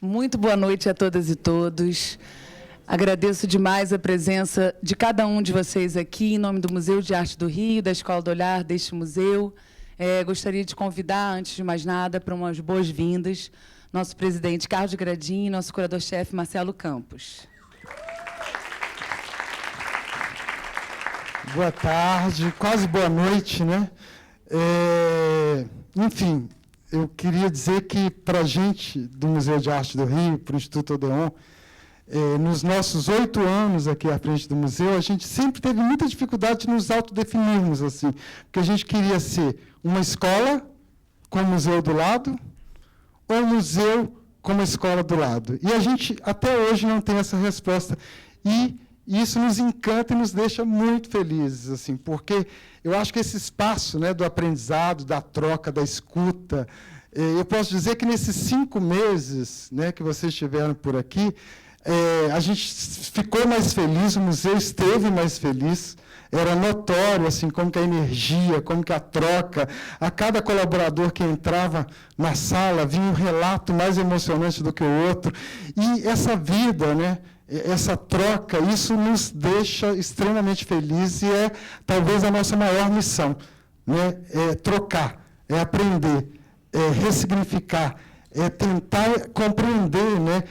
Muito boa noite a todas e todos. Agradeço demais a presença de cada um de vocês aqui, em nome do Museu de Arte do Rio, da Escola do Olhar deste museu. Gostaria de convidar, antes de mais nada, para umas boas-vindas, nosso presidente Carlos Gradin e nosso curador-chefe Marcelo Campos. Boa tarde, quase boa noite, né? Enfim, eu queria dizer que, para a gente do Museu de Arte do Rio, para o Instituto Odeon, nos nossos 8 anos aqui à frente do museu, a gente sempre teve muita dificuldade de nos autodefinirmos, assim, porque a gente queria ser uma escola com o museu do lado, ou um museu com uma escola do lado. E a gente, até hoje, não tem essa resposta. E isso nos encanta e nos deixa muito felizes, assim, porque eu acho que esse espaço, né, do aprendizado, da troca, da escuta, eu posso dizer que nesses 5 meses, né, que vocês estiveram por aqui, a gente ficou mais feliz, o museu esteve mais feliz, era notório assim, como que a energia, como que a troca, a cada colaborador que entrava na sala vinha um relato mais emocionante do que o outro, e essa vida, né, essa troca, isso nos deixa extremamente felizes e é talvez a nossa maior missão, né? É trocar, é aprender, é ressignificar, é tentar compreender, né,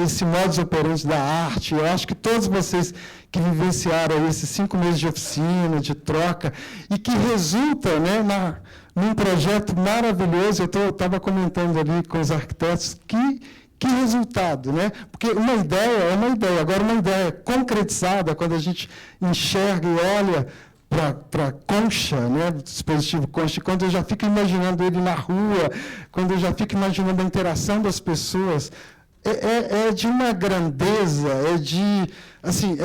esse modus operandi da arte. Eu acho que todos vocês que vivenciaram esses 5 meses de oficina, de troca, e que resulta, né, num projeto maravilhoso. Eu estava comentando ali com os arquitetos que resultado, né? Porque uma ideia é uma ideia, agora uma ideia concretizada, quando a gente enxerga e olha para a concha, né, do dispositivo concha, quando eu já fico imaginando ele na rua, quando eu já fico imaginando a interação das pessoas, é de uma grandeza, é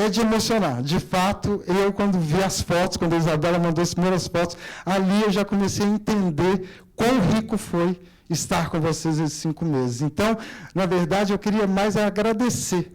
de emocionar. De fato, eu, quando vi as fotos, quando a Isabela mandou as primeiras fotos, ali eu já comecei a entender quão rico foi estar com vocês esses 5 meses. Então, na verdade, eu queria mais agradecer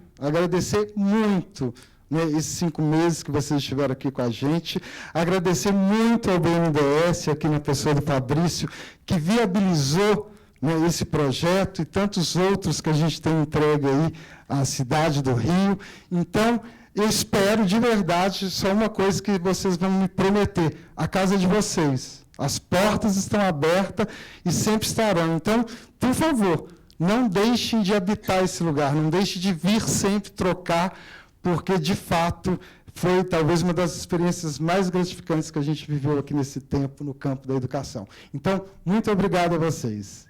muito, né, esses 5 meses que vocês estiveram aqui com a gente, agradecer muito ao BNDES, aqui na pessoa do Fabrício, que viabilizou, né, esse projeto e tantos outros que a gente tem entregue aí à cidade do Rio. Então, eu espero, de verdade, só uma coisa que vocês vão me prometer: a casa de vocês. As portas estão abertas e sempre estarão. Então, por favor, não deixem de habitar esse lugar, não deixem de vir sempre trocar, porque, de fato, foi talvez uma das experiências mais gratificantes que a gente viveu aqui nesse tempo no campo da educação. Então, muito obrigado a vocês.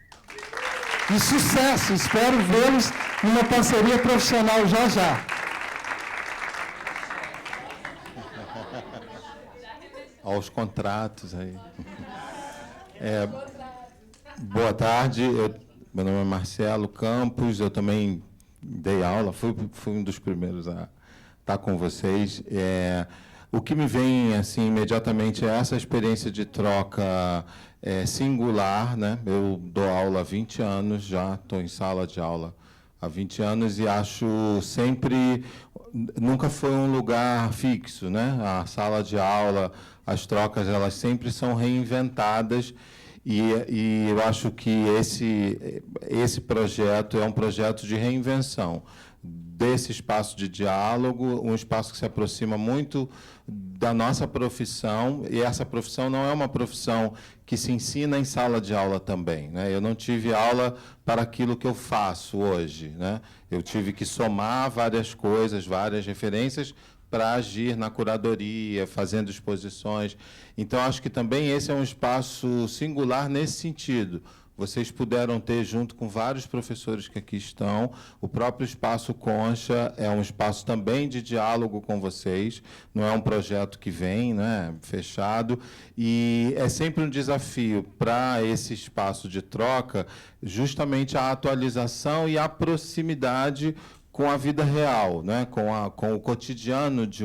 E sucesso! Espero vê-los numa parceria profissional já já. Aos contratos aí. Boa tarde, meu nome é Marcelo Campos, eu também dei aula, fui um dos primeiros a estar com vocês. O que me vem assim imediatamente é essa experiência de troca singular, né? Eu dou aula há 20 anos já, estou em sala de aula há 20 anos e acho sempre, nunca foi um lugar fixo, né? A sala de aula, as trocas, elas sempre são reinventadas e eu acho que esse projeto é um projeto de reinvenção desse espaço de diálogo, um espaço que se aproxima muito da nossa profissão, e essa profissão não é uma profissão que se ensina em sala de aula também, né? Eu não tive aula para aquilo que eu faço hoje, né? Eu tive que somar várias coisas, várias referências, para agir na curadoria, fazendo exposições. Então, acho que também esse é um espaço singular nesse sentido. Vocês puderam ter, junto com vários professores que aqui estão, o próprio Espaço Concha é um espaço também de diálogo com vocês, não é um projeto que vem, né, fechado, e é sempre um desafio para esse espaço de troca, justamente a atualização e a proximidade com a vida real, né, com o cotidiano de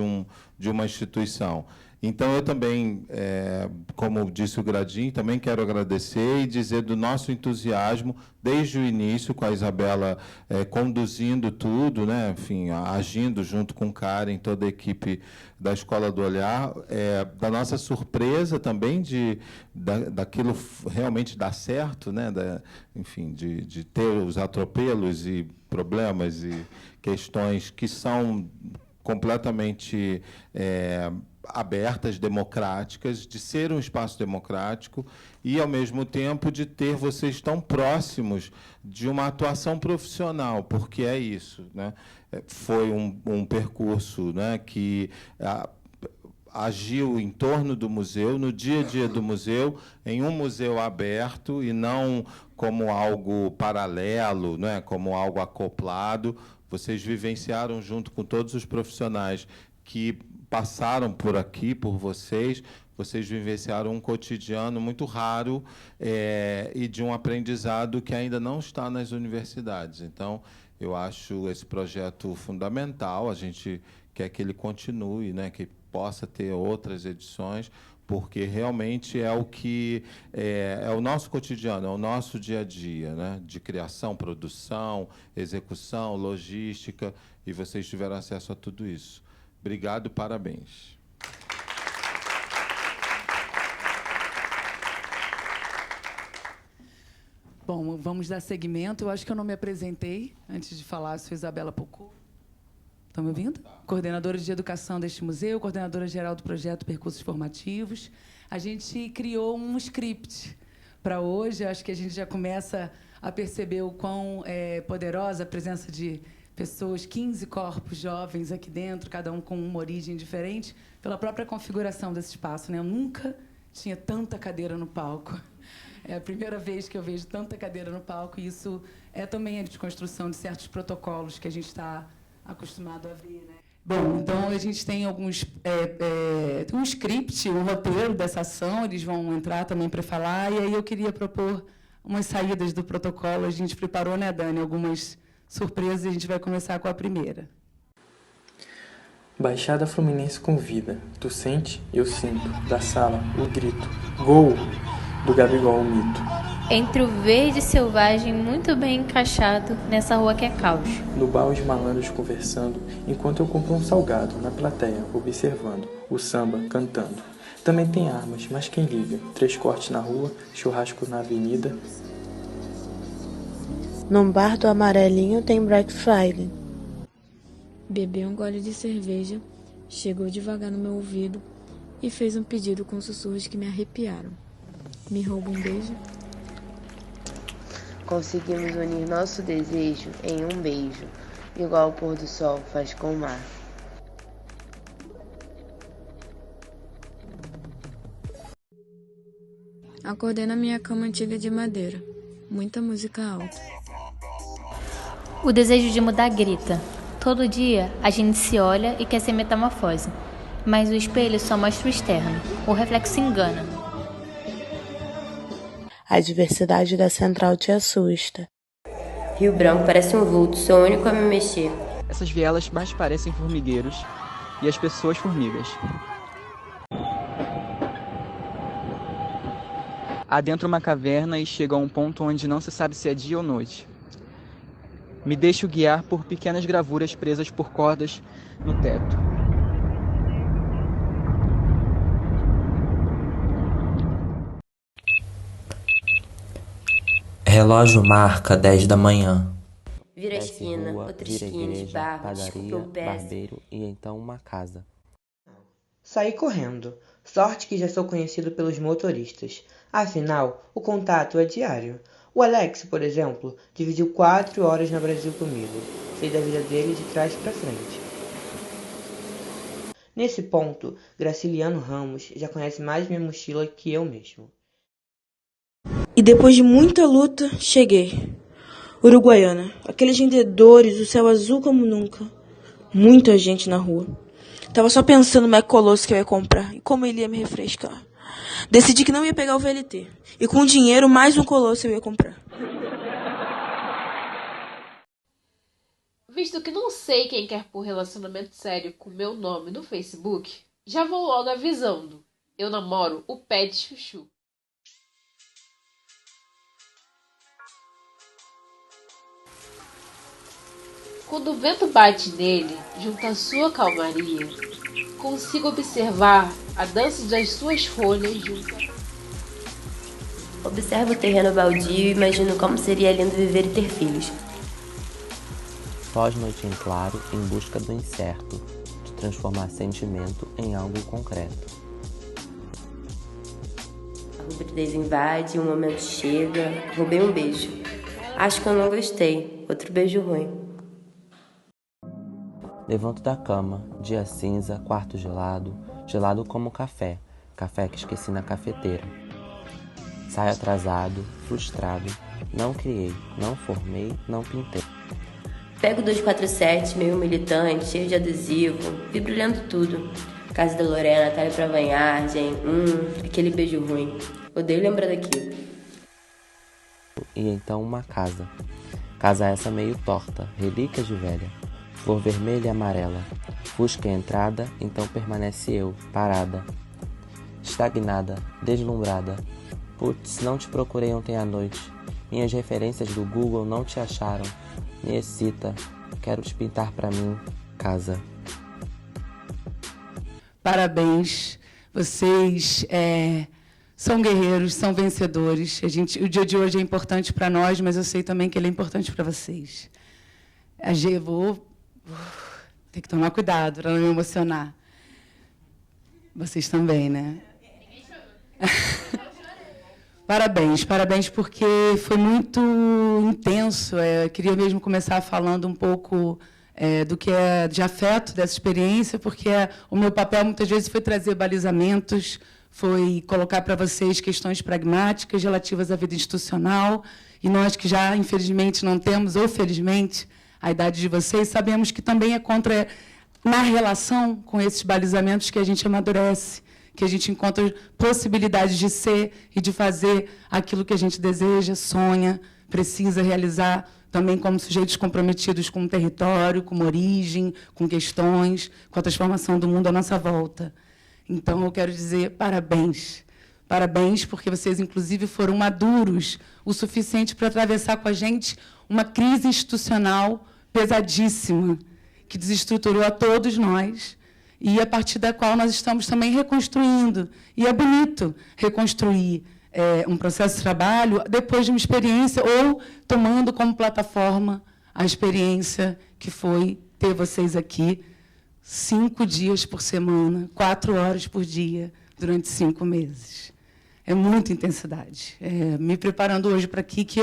uma instituição. Então, eu também, como disse o Gradim, também quero agradecer e dizer do nosso entusiasmo desde o início, com a Isabela conduzindo tudo, né? Enfim, agindo junto com Karen, toda a equipe da Escola do Olhar, da nossa surpresa também daquilo realmente dar certo, né? Enfim, de ter os atropelos e problemas e questões que são completamente abertas, democráticas, de ser um espaço democrático e, ao mesmo tempo, de ter vocês tão próximos de uma atuação profissional, porque é isso, né? Foi um percurso, né, que agiu em torno do museu, no dia a dia do museu, em um museu aberto e não como algo paralelo, né, como algo acoplado. Vocês vivenciaram junto com todos os profissionais que passaram por aqui, por vocês vivenciaram um cotidiano muito raro e de um aprendizado que ainda não está nas universidades. Então, eu acho esse projeto fundamental, a gente quer que ele continue, né, que possa ter outras edições, porque realmente é o que é o nosso cotidiano, é o nosso dia a dia, né, de criação, produção, execução, logística, e vocês tiveram acesso a tudo isso. Obrigado, parabéns. Bom, vamos dar seguimento. Eu acho que eu não me apresentei antes de falar. Sou Isabela Pocô. Estão me ouvindo? Coordenadora de Educação deste museu, coordenadora geral do projeto Percursos Formativos. A gente criou um script para hoje. Acho que a gente já começa a perceber o quão poderosa a presença de pessoas, 15 corpos jovens aqui dentro, cada um com uma origem diferente, pela própria configuração desse espaço, né? Eu nunca tinha tanta cadeira no palco. É a primeira vez que eu vejo tanta cadeira no palco, e isso é também a desconstrução de certos protocolos que a gente está acostumado a ver, né? Bom, então a gente tem alguns um script, um roteiro dessa ação, eles vão entrar também para falar, e aí eu queria propor umas saídas do protocolo. A gente preparou, né, Dani, algumas surpresas, e a gente vai começar com a primeira. Baixada Fluminense convida. Tu sente? Eu sinto. Da sala, o grito. Gol! Do Gabigol, o mito. Entre o verde selvagem muito bem encaixado nessa rua que é caos. No bar os malandros conversando, enquanto eu compro um salgado, na plateia, observando. O samba, cantando. Também tem armas, mas quem liga? 3 cortes na rua, churrasco na avenida. Num bar do Amarelinho tem Black Friday. Bebeu um gole de cerveja, chegou devagar no meu ouvido e fez um pedido com sussurros que me arrepiaram. Me rouba um beijo? Conseguimos unir nosso desejo em um beijo, igual o pôr do sol faz com o mar. Acordei na minha cama antiga de madeira. Muita música alta. O desejo de mudar grita. Todo dia a gente se olha e quer ser metamorfose. Mas o espelho só mostra o externo. O reflexo engana. A diversidade da central te assusta. Rio Branco parece um vulto, sou o único a me mexer. Essas vielas mais parecem formigueiros e as pessoas formigas. Adentra uma caverna e chega a um ponto onde não se sabe se é dia ou noite. Me deixo guiar por pequenas gravuras presas por cordas no teto. Relógio marca 10 da manhã. Vira a esquina, outra esquina de barro, esculpe o pé. Barbeiro e então uma casa. Saí correndo. Sorte que já sou conhecido pelos motoristas. Afinal, o contato é diário. O Alex, por exemplo, dividiu 4 horas no Brasil comigo. Sei da vida dele de trás para frente. Nesse ponto, Graciliano Ramos já conhece mais minha mochila que eu mesmo. E depois de muita luta, cheguei. Uruguaiana, aqueles vendedores, o céu azul como nunca. Muita gente na rua. Tava só pensando no Mac Colosso que eu ia comprar e como ele ia me refrescar. Decidi que não ia pegar o VLT. E com dinheiro, mais um Colosso eu ia comprar. Visto que não sei quem quer pôr relacionamento sério com meu nome no Facebook, Já vou logo avisando. Eu namoro o pé de chuchu. Quando o vento bate nele, junto à sua calmaria, consigo observar a dança das suas folhas junto a... Observo o terreno baldio e imagino como seria lindo viver e ter filhos. Pós-noite em claro em busca do incerto, de transformar sentimento em algo concreto. A rubridez invade, um momento chega, roubei um beijo. Acho que eu não gostei, outro beijo ruim. Levanto da cama, dia cinza, quarto gelado, gelado como café, café que esqueci na cafeteira. Saio atrasado, frustrado, não criei, não formei, não pintei. Pego 247, meio militante, cheio de adesivo, vi brilhando tudo. Casa da Lorena, talho pra banhagem, aquele beijo ruim. Odeio lembrar daquilo. E então uma casa. Casa essa meio torta, relíquia de velha. Flor vermelha e amarela. Fusca a entrada, então permanece eu, parada. Estagnada, deslumbrada. Putz, não te procurei ontem à noite. Minhas referências do Google não te acharam. Me excita. Quero te pintar pra mim. Casa. Parabéns. Vocês são guerreiros, são vencedores. O dia de hoje é importante para nós, mas eu sei também que ele é importante para vocês. Vou ter que tomar cuidado para não me emocionar. Vocês também, né? Parabéns, porque foi muito intenso. Eu queria mesmo começar falando um pouco do que é de afeto dessa experiência, porque o meu papel muitas vezes foi trazer balizamentos, foi colocar para vocês questões pragmáticas relativas à vida institucional, e nós que já, infelizmente, não temos, ou felizmente, a idade de vocês, sabemos que também é na relação com esses balizamentos que a gente amadurece, que a gente encontra possibilidades de ser e de fazer aquilo que a gente deseja, sonha, precisa realizar, também como sujeitos comprometidos com o território, com uma origem, com questões, com a transformação do mundo à nossa volta. Então, eu quero dizer parabéns. Parabéns, porque vocês, inclusive, foram maduros o suficiente para atravessar com a gente uma crise institucional pesadíssima, que desestruturou a todos nós, e a partir da qual nós estamos também reconstruindo. E é bonito reconstruir um processo de trabalho depois de uma experiência, ou tomando como plataforma a experiência que foi ter vocês aqui 5 dias por semana, 4 horas por dia, durante 5 meses. É muita intensidade. Me preparando hoje para aqui, que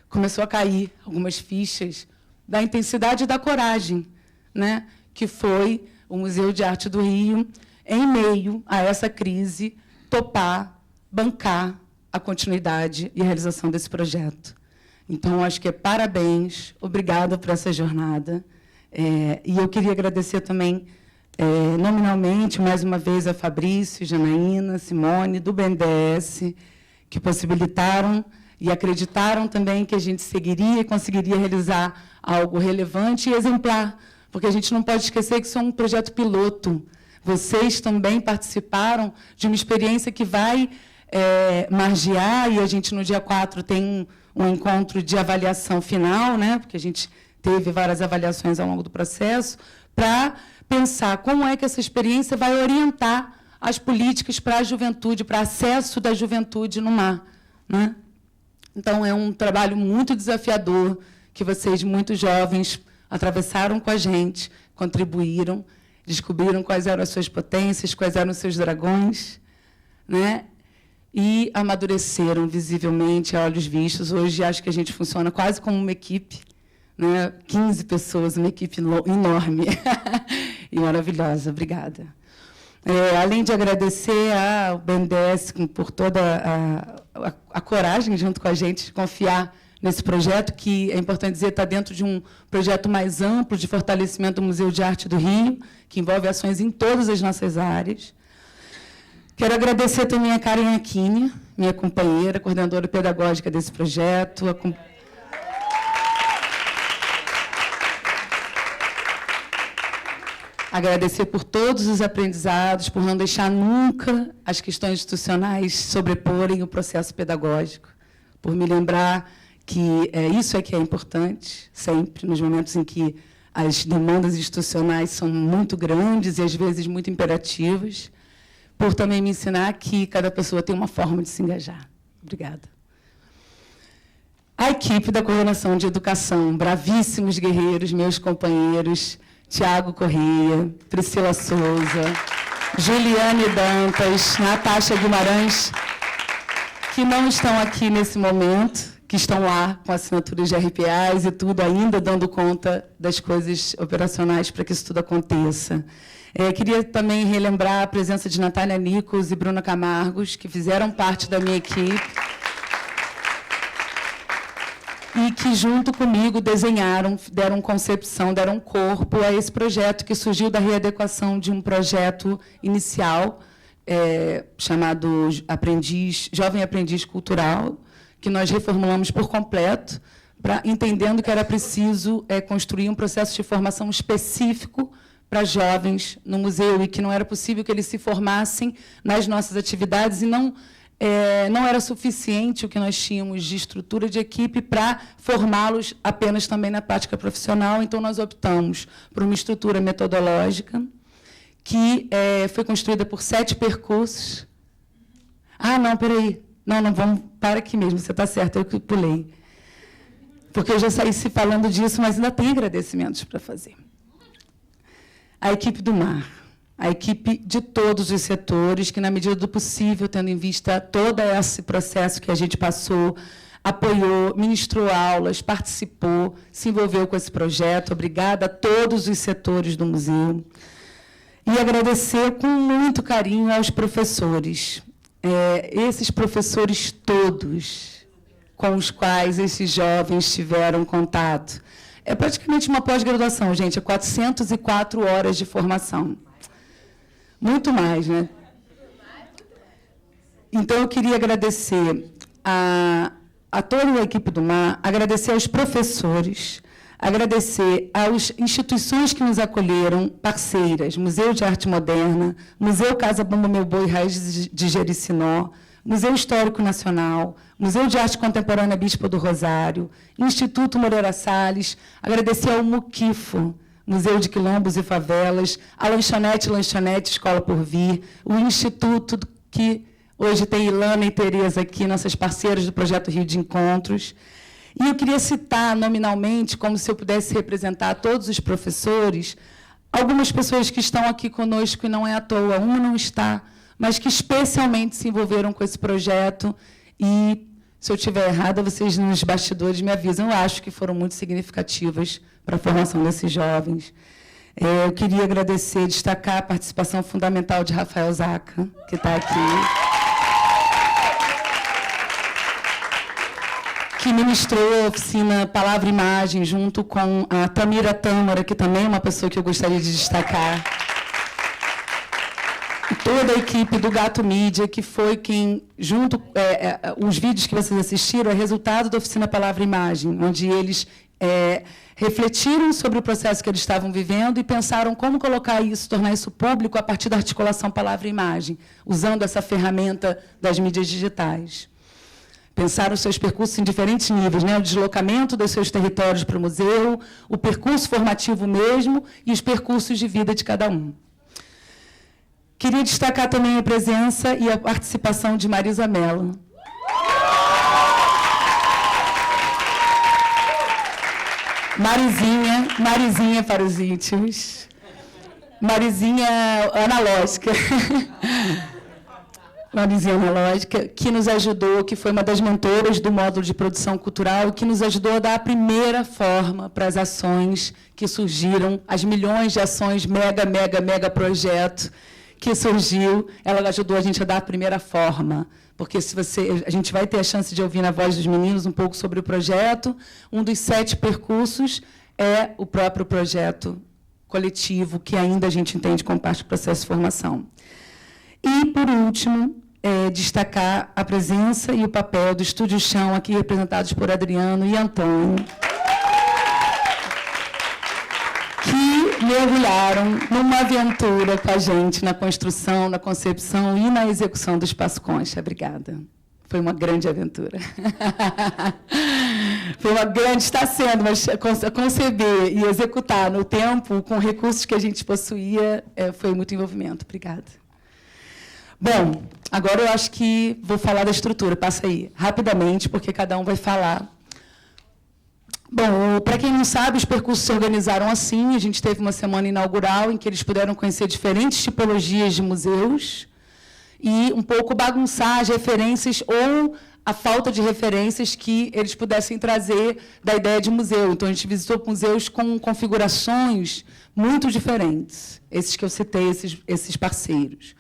começou a cair algumas fichas da intensidade e da coragem, né? Que foi o Museu de Arte do Rio, em meio a essa crise, topar, bancar a continuidade e a realização desse projeto. Então, acho que parabéns, obrigada por essa jornada. E eu queria agradecer também, nominalmente, mais uma vez, a Fabrício, Janaína, Simone, do BNDES, que possibilitaram e acreditaram também que a gente seguiria e conseguiria realizar algo relevante e exemplar, porque a gente não pode esquecer que isso é um projeto piloto. Vocês também participaram de uma experiência que vai margear, e a gente, no dia 4, tem um encontro de avaliação final, né, porque a gente teve várias avaliações ao longo do processo, para pensar como é que essa experiência vai orientar as políticas para a juventude, para acesso da juventude no mar, né? Então, é um trabalho muito desafiador, que vocês, muito jovens, atravessaram com a gente, contribuíram, descobriram quais eram as suas potências, quais eram os seus dragões, né? E amadureceram visivelmente, a olhos vistos. Hoje, acho que a gente funciona quase como uma equipe, né? 15 pessoas, uma equipe enorme e maravilhosa. Obrigada. Além de agradecer ao BNDES por toda a coragem, junto com a gente, de confiar nesse projeto, que, é importante dizer, está dentro de um projeto mais amplo de fortalecimento do Museu de Arte do Rio, que envolve ações em todas as nossas áreas. Quero agradecer também a Karen Aquini, minha companheira, coordenadora pedagógica desse projeto. Agradecer por todos os aprendizados, por não deixar nunca as questões institucionais sobreporem o processo pedagógico, por me lembrar que isso é que é importante, sempre, nos momentos em que as demandas institucionais são muito grandes e, às vezes, muito imperativas, por também me ensinar que cada pessoa tem uma forma de se engajar. Obrigada. A equipe da Coordenação de Educação, bravíssimos guerreiros, meus companheiros, Tiago Correia, Priscila Souza, Juliane Dantas, Natasha Guimarães, que não estão aqui nesse momento, que estão lá com assinaturas de RPAs e tudo, ainda dando conta das coisas operacionais para que isso tudo aconteça. Queria também relembrar a presença de Natália Nichols e Bruna Camargos, que fizeram parte da minha equipe e que, junto comigo, desenharam, deram concepção, deram corpo a esse projeto que surgiu da readequação de um projeto inicial chamado Jovem Aprendiz Cultural, que nós reformulamos por completo, entendendo que era preciso construir um processo de formação específico para jovens no museu e que não era possível que eles se formassem nas nossas atividades e não era suficiente o que nós tínhamos de estrutura de equipe para formá-los apenas também na prática profissional. Então, nós optamos por uma estrutura metodológica que foi construída por 7 percursos. Ah, não, peraí. Não, vamos, para aqui mesmo, você está certo, eu que pulei. Porque eu já saí se falando disso, mas ainda tem agradecimentos para fazer. A equipe do MAR, a equipe de todos os setores, que, na medida do possível, tendo em vista todo esse processo que a gente passou, apoiou, ministrou aulas, participou, se envolveu com esse projeto. Obrigada a todos os setores do museu. E agradecer com muito carinho aos professores. Esses professores todos com os quais esses jovens tiveram contato. É praticamente uma pós-graduação, gente, 404 horas de formação. Muito mais, né? Então, eu queria agradecer a toda a equipe do MAR, agradecer aos professores, agradecer às instituições que nos acolheram, parceiras, Museu de Arte Moderna, Museu Casa Bumba Meu Boi Raiz de Jericinó, Museu Histórico Nacional, Museu de Arte Contemporânea Bispo do Rosário, Instituto Moreira Salles, agradecer ao Muquifo, Museu de Quilombos e Favelas, a Lanchonete Escola Por Vir, o Instituto que hoje tem Ilana e Tereza aqui, nossas parceiras do Projeto Rio de Encontros. E eu queria citar nominalmente, como se eu pudesse representar todos os professores, algumas pessoas que estão aqui conosco e não é à toa, uma não está, mas que especialmente se envolveram com esse projeto. E, se eu estiver errada, vocês nos bastidores me avisam. Eu acho que foram muito significativas para a formação desses jovens. Eu queria agradecer, destacar a participação fundamental de Rafael Zaca, que está aqui, que ministrou a oficina Palavra e Imagem, junto com a Tamira Tâmara, que também é uma pessoa que eu gostaria de destacar. E toda a equipe do Gato Mídia, que foi quem, junto... os vídeos que vocês assistiram é resultado da oficina Palavra e Imagem, onde eles refletiram sobre o processo que eles estavam vivendo e pensaram como colocar isso, tornar isso público a partir da articulação Palavra e Imagem, usando essa ferramenta das mídias digitais. Pensaram os seus percursos em diferentes níveis, né? O deslocamento dos seus territórios para o museu, o percurso formativo mesmo e os percursos de vida de cada um. Queria destacar também a presença e a participação de Marisa Mello. Marizinha para os íntimos. Marizinha analógica. Marizinha Analógica, que nos ajudou, que foi uma das mentoras do módulo de produção cultural, que nos ajudou a dar a primeira forma para as ações que surgiram, as milhões de ações, mega projeto que surgiu. Ela ajudou a gente a dar a primeira forma, porque a gente vai ter a chance de ouvir na voz dos meninos um pouco sobre o projeto. Um dos 7 percursos é o próprio projeto coletivo, que ainda a gente entende como parte do processo de formação. E, por último, destacar a presença e o papel do Estúdio Chão, aqui representados por Adriano e Antônio, que mergulharam numa aventura com a gente na construção, na concepção e na execução do Espaço Concha. Obrigada. Foi uma grande aventura. Foi uma grande, está sendo, mas conceber e executar no tempo, com recursos que a gente possuía, foi muito envolvimento. Obrigada. Bom, agora eu acho que vou falar da estrutura. Passa aí, rapidamente, porque cada um vai falar. Bom, para quem não sabe, os percursos se organizaram assim. A gente teve uma semana inaugural em que eles puderam conhecer diferentes tipologias de museus e um pouco bagunçar as referências ou a falta de referências que eles pudessem trazer da ideia de museu. Então, a gente visitou museus com configurações muito diferentes, esses que eu citei, esses parceiros.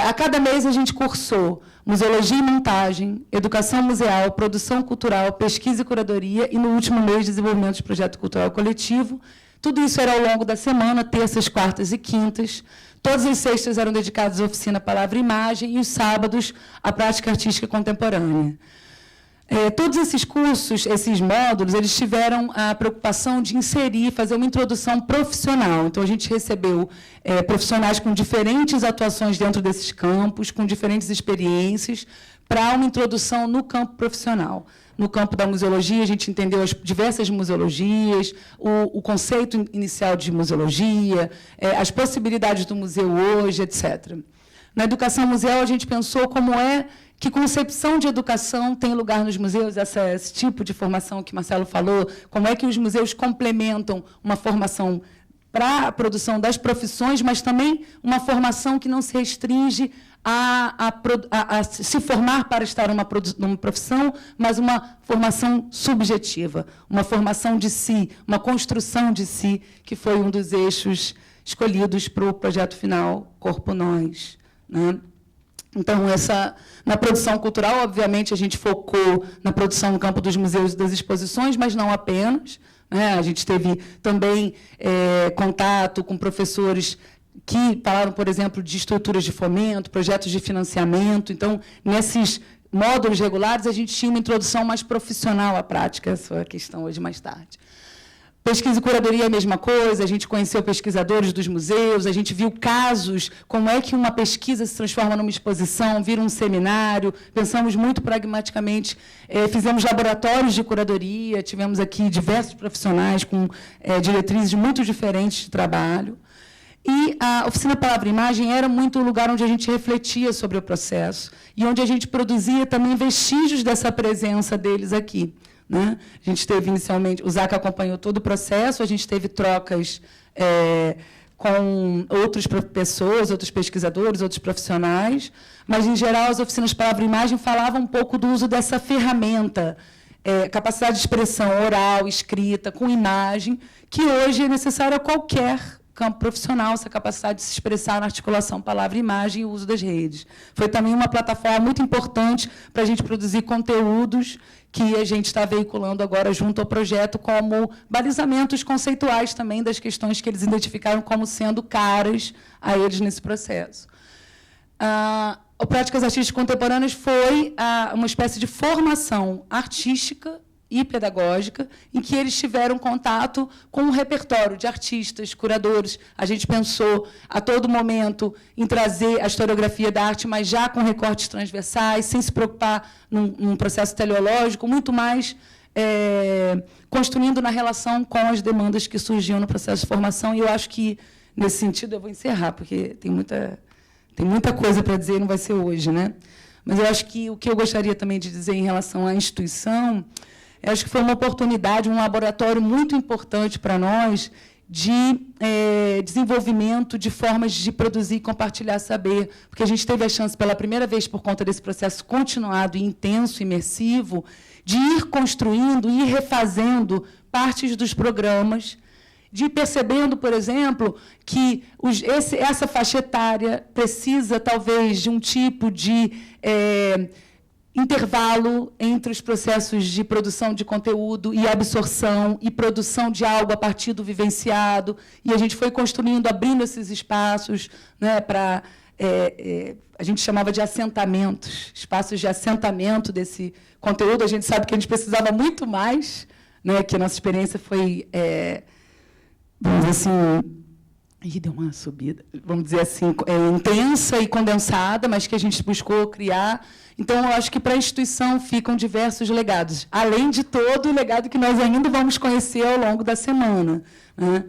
A cada mês, a gente cursou museologia e montagem, educação museal, produção cultural, pesquisa e curadoria, e, no último mês, desenvolvimento de projeto cultural coletivo. Tudo isso era ao longo da semana, terças, quartas e quintas. Todas as sextas eram dedicadas à oficina Palavra e Imagem e os sábados à prática artística contemporânea. Todos esses cursos, esses módulos, eles tiveram a preocupação de inserir, fazer uma introdução profissional. Então, a gente recebeu profissionais com diferentes atuações dentro desses campos, com diferentes experiências, para uma introdução no campo profissional. No campo da museologia, a gente entendeu as diversas museologias, o conceito inicial de museologia, as possibilidades do museu hoje, etc. Na educação museal, a gente pensou que concepção de educação tem lugar nos museus, esse tipo de formação que Marcelo falou, como é que os museus complementam uma formação para a produção das profissões, mas também uma formação que não se restringe a se formar para estar numa profissão, mas uma formação subjetiva, uma formação de si, uma construção de si, que foi um dos eixos escolhidos para o projeto final Corpo Nós, né? Então, na produção cultural, obviamente, a gente focou na produção no campo dos museus e das exposições, mas não apenas, né? A gente teve também contato com professores que falaram, por exemplo, de estruturas de fomento, projetos de financiamento. Então, nesses módulos regulares, a gente tinha uma introdução mais profissional à prática, essa é a questão hoje mais tarde. Pesquisa e curadoria, a mesma coisa, a gente conheceu pesquisadores dos museus, a gente viu casos, como é que uma pesquisa se transforma numa exposição, vira um seminário, pensamos muito pragmaticamente, fizemos laboratórios de curadoria, tivemos aqui diversos profissionais com diretrizes muito diferentes de trabalho. E a oficina Palavra e Imagem era muito o lugar onde a gente refletia sobre o processo e onde a gente produzia também vestígios dessa presença deles aqui, né? A gente teve, inicialmente, o Zaca acompanhou todo o processo, a gente teve trocas com outras pessoas, outros pesquisadores, outros profissionais, mas, em geral, as oficinas Palavra e Imagem falavam um pouco do uso dessa ferramenta, capacidade de expressão oral, escrita, com imagem, que hoje é necessária a qualquer campo profissional, essa capacidade de se expressar na articulação palavra-imagem e o uso das redes. Foi também uma plataforma muito importante para a gente produzir conteúdos que a gente está veiculando agora junto ao projeto como balizamentos conceituais também das questões que eles identificaram como sendo caras a eles nesse processo. O Práticas Artísticas Contemporâneas foi uma espécie de formação artística e pedagógica, em que eles tiveram contato com um repertório de artistas, curadores. A gente pensou, a todo momento, em trazer a historiografia da arte, mas já com recortes transversais, sem se preocupar num processo teleológico, muito mais construindo na relação com as demandas que surgiam no processo de formação. E eu acho que, nesse sentido, eu vou encerrar, porque tem muita coisa para dizer e não vai ser hoje, né? Mas eu acho que o que eu gostaria também de dizer em relação à instituição, acho que foi uma oportunidade, um laboratório muito importante para nós de desenvolvimento de formas de produzir e compartilhar saber, porque a gente teve a chance, pela primeira vez, por conta desse processo continuado e intenso, imersivo, de ir construindo, ir refazendo partes dos programas, de ir percebendo, por exemplo, que essa faixa etária precisa, talvez, de um tipo de intervalo entre os processos de produção de conteúdo e absorção e produção de algo a partir do vivenciado. E a gente foi construindo, abrindo esses espaços, né, para... a gente chamava de assentamentos, espaços de assentamento desse conteúdo. A gente sabe que a gente precisava muito mais, né, que a nossa experiência foi vamos dizer assim, deu uma subida, vamos dizer assim, intensa e condensada, mas que a gente buscou criar. Então, eu acho que para a instituição ficam diversos legados, além de todo o legado que nós ainda vamos conhecer ao longo da semana, né?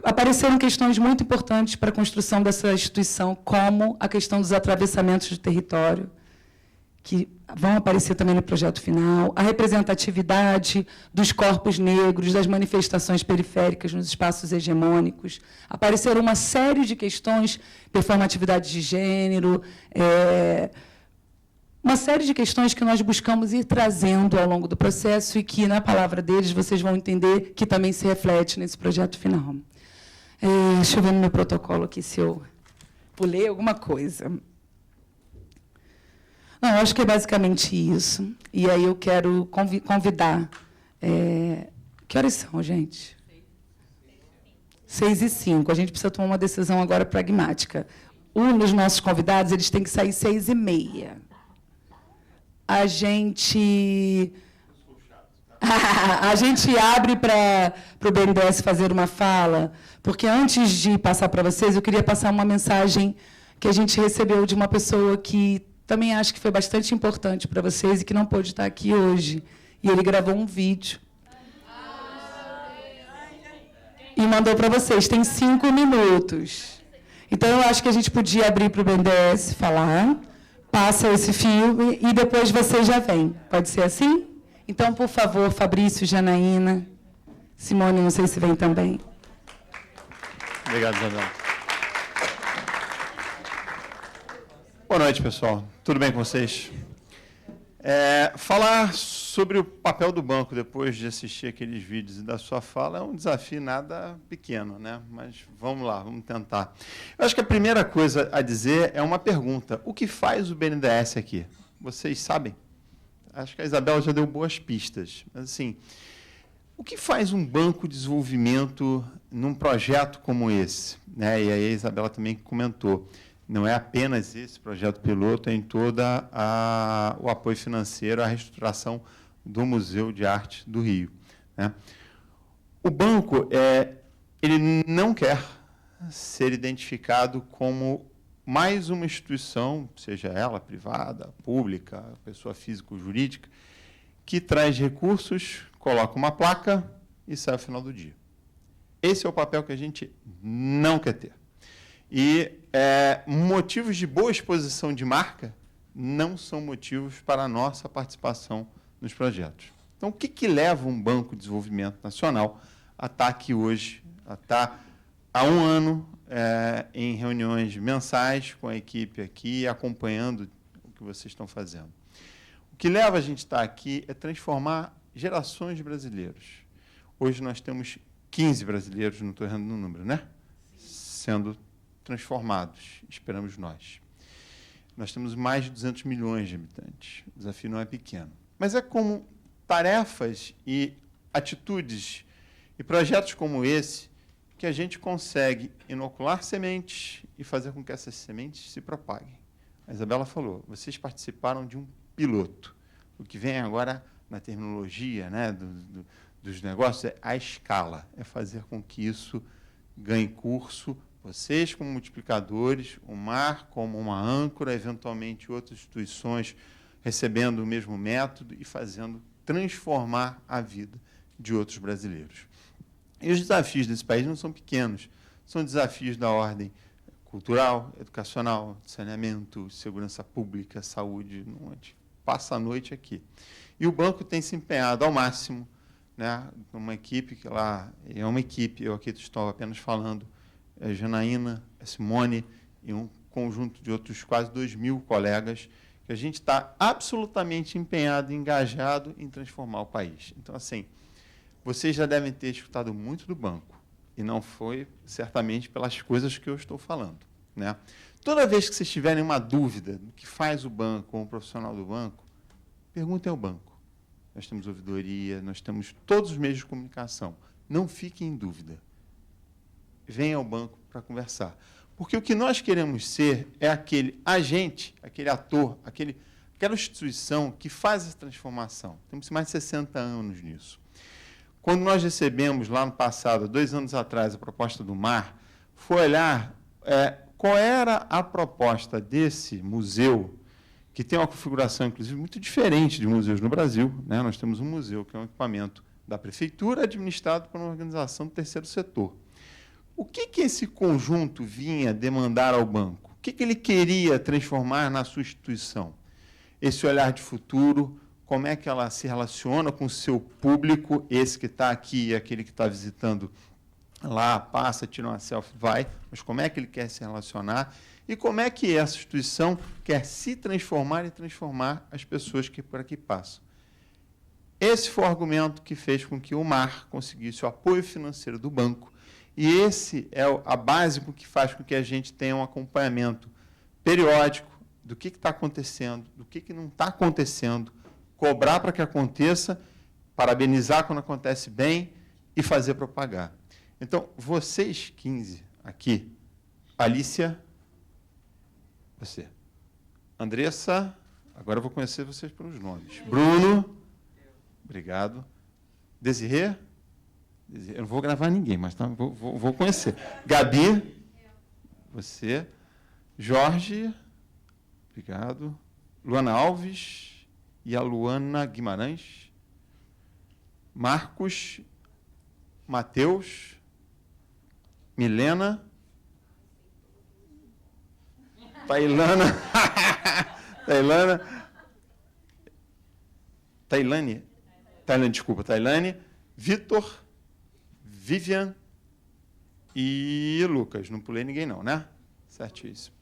Apareceram questões muito importantes para a construção dessa instituição, como a questão dos atravessamentos de território, que vão aparecer também no projeto final, a representatividade dos corpos negros, das manifestações periféricas nos espaços hegemônicos. Apareceram uma série de questões, performatividade de gênero, uma série de questões que nós buscamos ir trazendo ao longo do processo e que, na palavra deles, vocês vão entender que também se reflete nesse projeto final. Deixa eu ver no meu protocolo aqui se eu pulei alguma coisa. Não, eu acho que é basicamente isso. E aí eu quero convidar... que horas são, gente? 6h05. A gente precisa tomar uma decisão agora pragmática. Um dos nossos convidados, eles têm que sair 6h30. A gente abre para o BNDES fazer uma fala, porque, antes de passar para vocês, eu queria passar uma mensagem que a gente recebeu de uma pessoa que também acho que foi bastante importante para vocês e que não pôde estar aqui hoje. E ele gravou um vídeo e mandou para vocês. Tem 5 minutos. Então, eu acho que a gente podia abrir para o BNDES falar, passa esse filme e depois vocês já vêm. Pode ser assim? Então, por favor, Fabrício, Janaína, Simone, não sei se vem também. Obrigado, Isabel. Boa noite, pessoal. Tudo bem com vocês? Falar sobre o papel do banco depois de assistir aqueles vídeos e da sua fala é um desafio nada pequeno, né? Mas vamos lá, vamos tentar. Eu acho que a primeira coisa a dizer é uma pergunta. O que faz o BNDES aqui? Vocês sabem? Acho que a Isabela já deu boas pistas. Mas, assim, o que faz um banco de desenvolvimento num projeto como esse? Né? E aí a Isabela também comentou. Não é apenas esse projeto piloto, em todo o apoio financeiro à reestruturação do Museu de Arte do Rio, né? O banco ele não quer ser identificado como mais uma instituição, seja ela privada, pública, pessoa física ou jurídica, que traz recursos, coloca uma placa e sai ao final do dia. Esse é o papel que a gente não quer ter. E motivos de boa exposição de marca não são motivos para a nossa participação nos projetos. Então, o que leva um Banco de Desenvolvimento Nacional a estar aqui hoje, a estar há um ano em reuniões mensais com a equipe aqui, acompanhando o que vocês estão fazendo? O que leva a gente a estar aqui é transformar gerações de brasileiros. Hoje nós temos 15 brasileiros, não estou errando no número, né? Sendo transformados, esperamos nós. Nós temos mais de 200 milhões de habitantes. O desafio não é pequeno. Mas é como tarefas e atitudes e projetos como esse que a gente consegue inocular sementes e fazer com que essas sementes se propaguem. A Isabela falou, vocês participaram de um piloto. O que vem agora na terminologia, né, dos negócios é a escala, é fazer com que isso ganhe curso, vocês como multiplicadores, o mar como uma âncora, eventualmente outras instituições recebendo o mesmo método e fazendo transformar a vida de outros brasileiros. E os desafios desse país não são pequenos, são desafios da ordem cultural, educacional, saneamento, segurança pública, saúde, a gente passa a noite aqui. E o banco tem se empenhado ao máximo, né, uma equipe que lá é uma equipe, eu aqui estou apenas falando, a Janaína, a Simone e um conjunto de outros quase 2.000 colegas, que a gente está absolutamente empenhado, engajado em transformar o país. Então, assim, vocês já devem ter escutado muito do banco, e não foi, certamente, pelas coisas que eu estou falando, né? Toda vez que vocês tiverem uma dúvida do que faz o banco ou um profissional do banco, perguntem ao banco. Nós temos ouvidoria, nós temos todos os meios de comunicação. Não fiquem em dúvida. Venha ao banco para conversar. Porque o que nós queremos ser é aquele agente, aquele ator, aquela instituição que faz essa transformação. Temos mais de 60 anos nisso. quando nós recebemos, lá no passado, 2 anos atrás, a proposta do MAR, foi olhar qual era a proposta desse museu, que tem uma configuração, inclusive, muito diferente de museus no Brasil, né? Nós temos um museu que é um equipamento da prefeitura administrado por uma organização do terceiro setor. O que esse conjunto vinha demandar ao banco? O que ele queria transformar na sua instituição? Esse olhar de futuro, como é que ela se relaciona com o seu público, esse que está aqui e aquele que está visitando lá, passa, tira uma selfie, vai, mas como é que ele quer se relacionar e como é que essa instituição quer se transformar e transformar as pessoas que por aqui passam. Esse foi o argumento que fez com que o MAR conseguisse o apoio financeiro do banco, e esse é a básico que faz com que a gente tenha um acompanhamento periódico do que está acontecendo, do que não está acontecendo, cobrar para que aconteça, parabenizar quando acontece bem e fazer propagar. Então, vocês 15 aqui, Alicia, você, Andressa, agora eu vou conhecer vocês pelos nomes. Bruno, obrigado. Desirê, eu não vou gravar ninguém, mas tá, vou conhecer. Gabi, você. Jorge, obrigado. Luana Alves e a Luana Guimarães. Marcos, Mateus, Milena, Tailane, Vitor, Vivian e Lucas. Não pulei ninguém não, né? Certíssimo.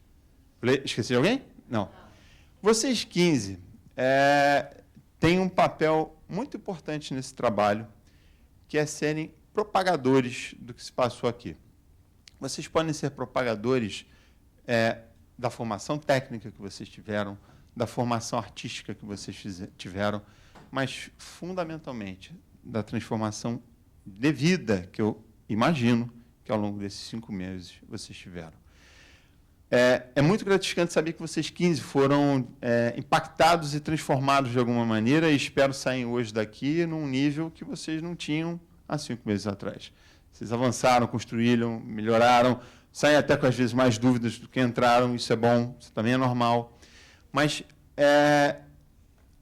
Esqueci de alguém? Não. Vocês 15 têm um papel muito importante nesse trabalho, que é serem propagadores do que se passou aqui. Vocês podem ser propagadores da formação técnica que vocês tiveram, da formação artística que vocês tiveram, mas, fundamentalmente, da transformação de vida que eu imagino que, ao longo desses 5 meses, vocês tiveram. É muito gratificante saber que vocês 15 foram impactados e transformados de alguma maneira, e espero sair hoje daqui num nível que vocês não tinham há 5 meses atrás. Vocês avançaram, construíram, melhoraram, saem até com, às vezes, mais dúvidas do que entraram, isso é bom, isso também é normal. Mas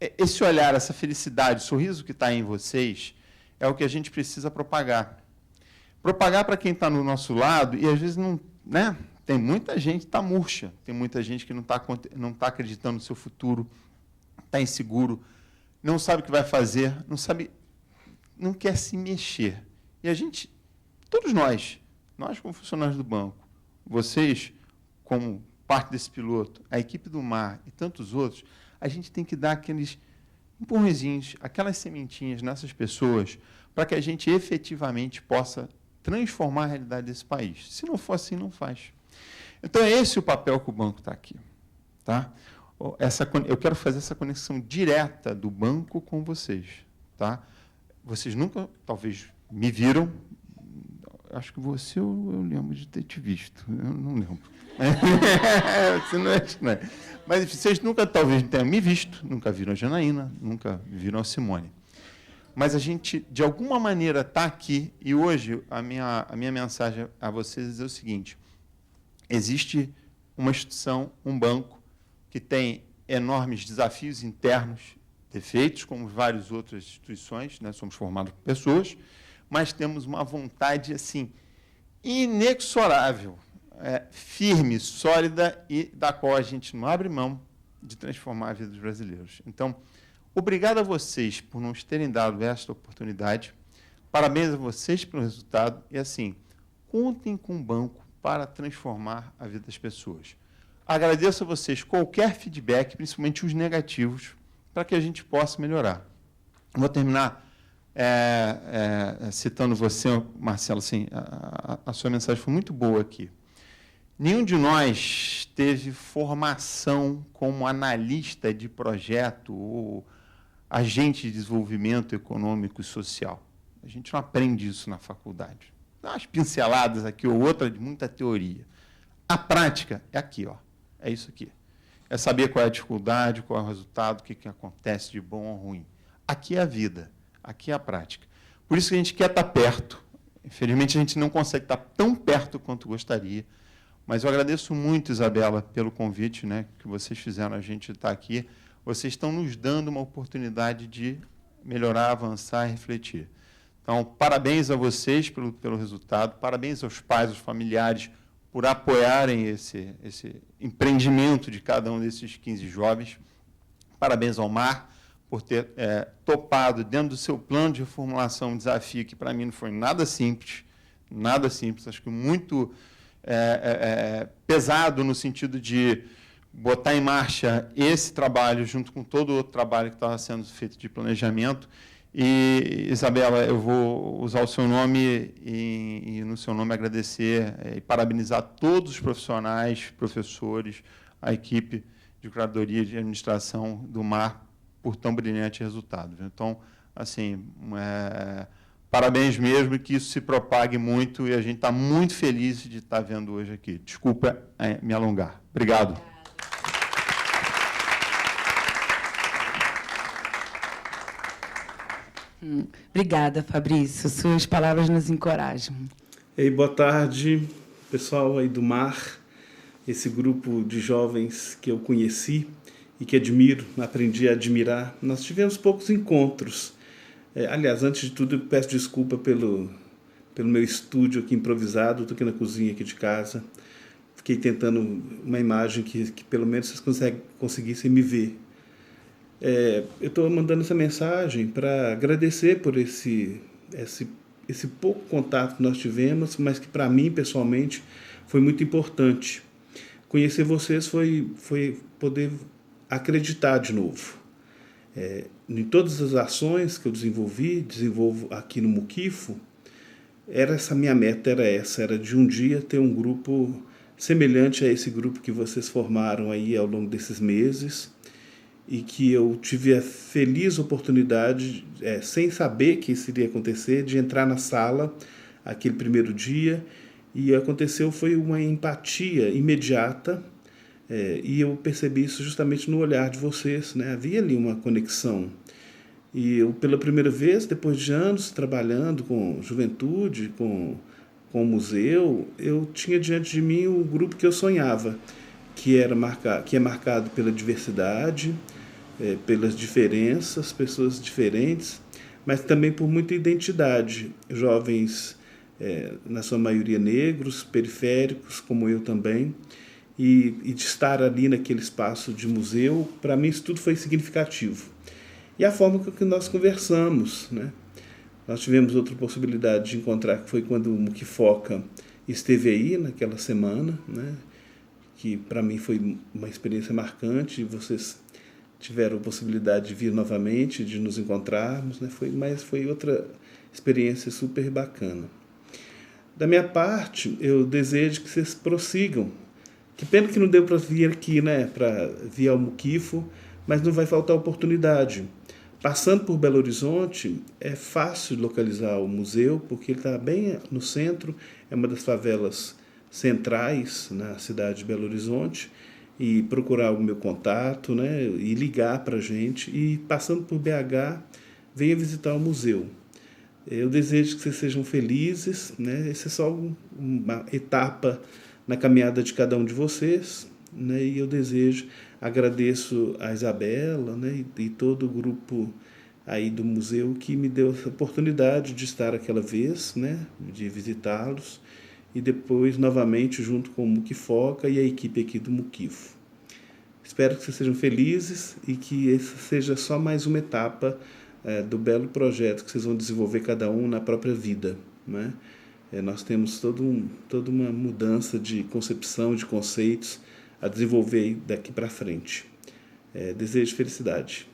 esse olhar, essa felicidade, o sorriso que está em vocês, é o que a gente precisa propagar. Propagar para quem está no nosso lado, e às vezes não, né? Tem muita gente que está murcha, tem muita gente que não está acreditando no seu futuro, está inseguro, não sabe o que vai fazer, não quer se mexer. E a gente, todos nós como funcionários do banco, vocês como parte desse piloto, a equipe do MAR e tantos outros, a gente tem que dar aqueles empurrõezinhos, aquelas sementinhas nessas pessoas, para que a gente efetivamente possa transformar a realidade desse país. Se não for assim, não faz. Então, é esse o papel que o banco está aqui. Tá? Eu quero fazer essa conexão direta do banco com vocês. Tá? Vocês nunca, talvez, me viram. Acho que você eu lembro de ter te visto. Eu não lembro. Mas vocês nunca, talvez, não tenham me visto, nunca viram a Janaína, nunca viram a Simone. Mas a gente, de alguma maneira, está aqui, e hoje a minha mensagem a vocês é o seguinte: existe uma instituição, um banco, que tem enormes desafios internos, defeitos, como várias outras instituições, né? Somos formados por pessoas, mas temos uma vontade assim inexorável, firme, sólida, e da qual a gente não abre mão de transformar a vida dos brasileiros. Então, obrigado a vocês por nos terem dado esta oportunidade, parabéns a vocês pelo resultado, e assim, contem com o banco para transformar a vida das pessoas. Agradeço a vocês qualquer feedback, principalmente os negativos, para que a gente possa melhorar. Vou terminar citando você, Marcelo, assim, a sua mensagem foi muito boa aqui. Nenhum de nós teve formação como analista de projeto ou agente de desenvolvimento econômico e social. A gente não aprende isso na faculdade. Dá umas pinceladas aqui ou outra de muita teoria. A prática é aqui, ó. É isso aqui. É saber qual é a dificuldade, qual é o resultado, o que acontece de bom ou ruim. Aqui é a vida, aqui é a prática. Por isso que a gente quer estar perto. Infelizmente, a gente não consegue estar tão perto quanto gostaria. Mas eu agradeço muito, Isabela, pelo convite, né, que vocês fizeram a gente estar aqui. Vocês estão nos dando uma oportunidade de melhorar, avançar e refletir. Então, parabéns a vocês pelo resultado, parabéns aos pais, aos familiares, por apoiarem esse empreendimento de cada um desses 15 jovens. Parabéns ao Mar por ter topado, dentro do seu plano de reformulação, um desafio que, para mim, não foi nada simples, acho que muito pesado no sentido de botar em marcha esse trabalho junto com todo o outro trabalho que estava sendo feito de planejamento. E, Isabela, eu vou usar o seu nome e no seu nome, agradecer e parabenizar todos os profissionais, professores, a equipe de curadoria e de administração do Mar por tão brilhante resultado. Então, assim, parabéns mesmo, e que isso se propague muito, e a gente está muito feliz de estar vendo hoje aqui. Desculpa me alongar. Obrigado. Obrigada, Fabrício. Suas palavras nos encorajam. Ei, boa tarde, pessoal aí do Mar, esse grupo de jovens que eu conheci e que admiro, aprendi a admirar. Nós tivemos poucos encontros. Aliás, antes de tudo, eu peço desculpa pelo meu estúdio aqui improvisado, estou aqui na cozinha aqui de casa. Fiquei tentando uma imagem que pelo menos vocês conseguissem me ver. Eu estou mandando essa mensagem para agradecer por esse pouco contato que nós tivemos, mas que para mim, pessoalmente, foi muito importante. Conhecer vocês foi poder acreditar de novo. Em todas as ações que eu desenvolvo aqui no Muquifo, minha meta era de um dia ter um grupo semelhante a esse grupo que vocês formaram aí ao longo desses meses, e que eu tive a feliz oportunidade, sem saber que isso iria acontecer, de entrar na sala aquele primeiro dia, e aconteceu foi uma empatia imediata, e eu percebi isso justamente no olhar de vocês, né? Havia ali uma conexão. E eu, pela primeira vez, depois de anos trabalhando com juventude, com o museu, eu tinha diante de mim o grupo que eu sonhava, que é marcado pela diversidade, pelas diferenças, pessoas diferentes, mas também por muita identidade. Jovens, na sua maioria negros, periféricos, como eu também, e de estar ali naquele espaço de museu, para mim isso tudo foi significativo. E a forma que nós conversamos, né? Nós tivemos outra possibilidade de encontrar, que foi quando o Muquifoca esteve aí naquela semana, né? Que para mim foi uma experiência marcante, vocês tiveram a possibilidade de vir novamente, de nos encontrarmos, né? Mas foi outra experiência super bacana. Da minha parte, eu desejo que vocês prossigam. Que pena que não deu para vir aqui, né? Para vir ao Muquifo, mas não vai faltar oportunidade. Passando por Belo Horizonte, é fácil localizar o museu, porque ele está bem no centro, é uma das favelas centrais na cidade de Belo Horizonte, e procurar o meu contato, né, e ligar para a gente, e passando por BH, venha visitar o museu. Eu desejo que vocês sejam felizes, né? Essa é só uma etapa na caminhada de cada um de vocês, né? E eu agradeço a Isabela, né, e todo o grupo aí do museu que me deu essa oportunidade de estar aquela vez, né, de visitá-los, e depois novamente junto com o Muquifoca e a equipe aqui do Muquifo. Espero que vocês sejam felizes e que essa seja só mais uma etapa do belo projeto que vocês vão desenvolver cada um na própria vida, né? Nós temos toda uma mudança de concepção, de conceitos a desenvolver daqui para frente. Desejo felicidade.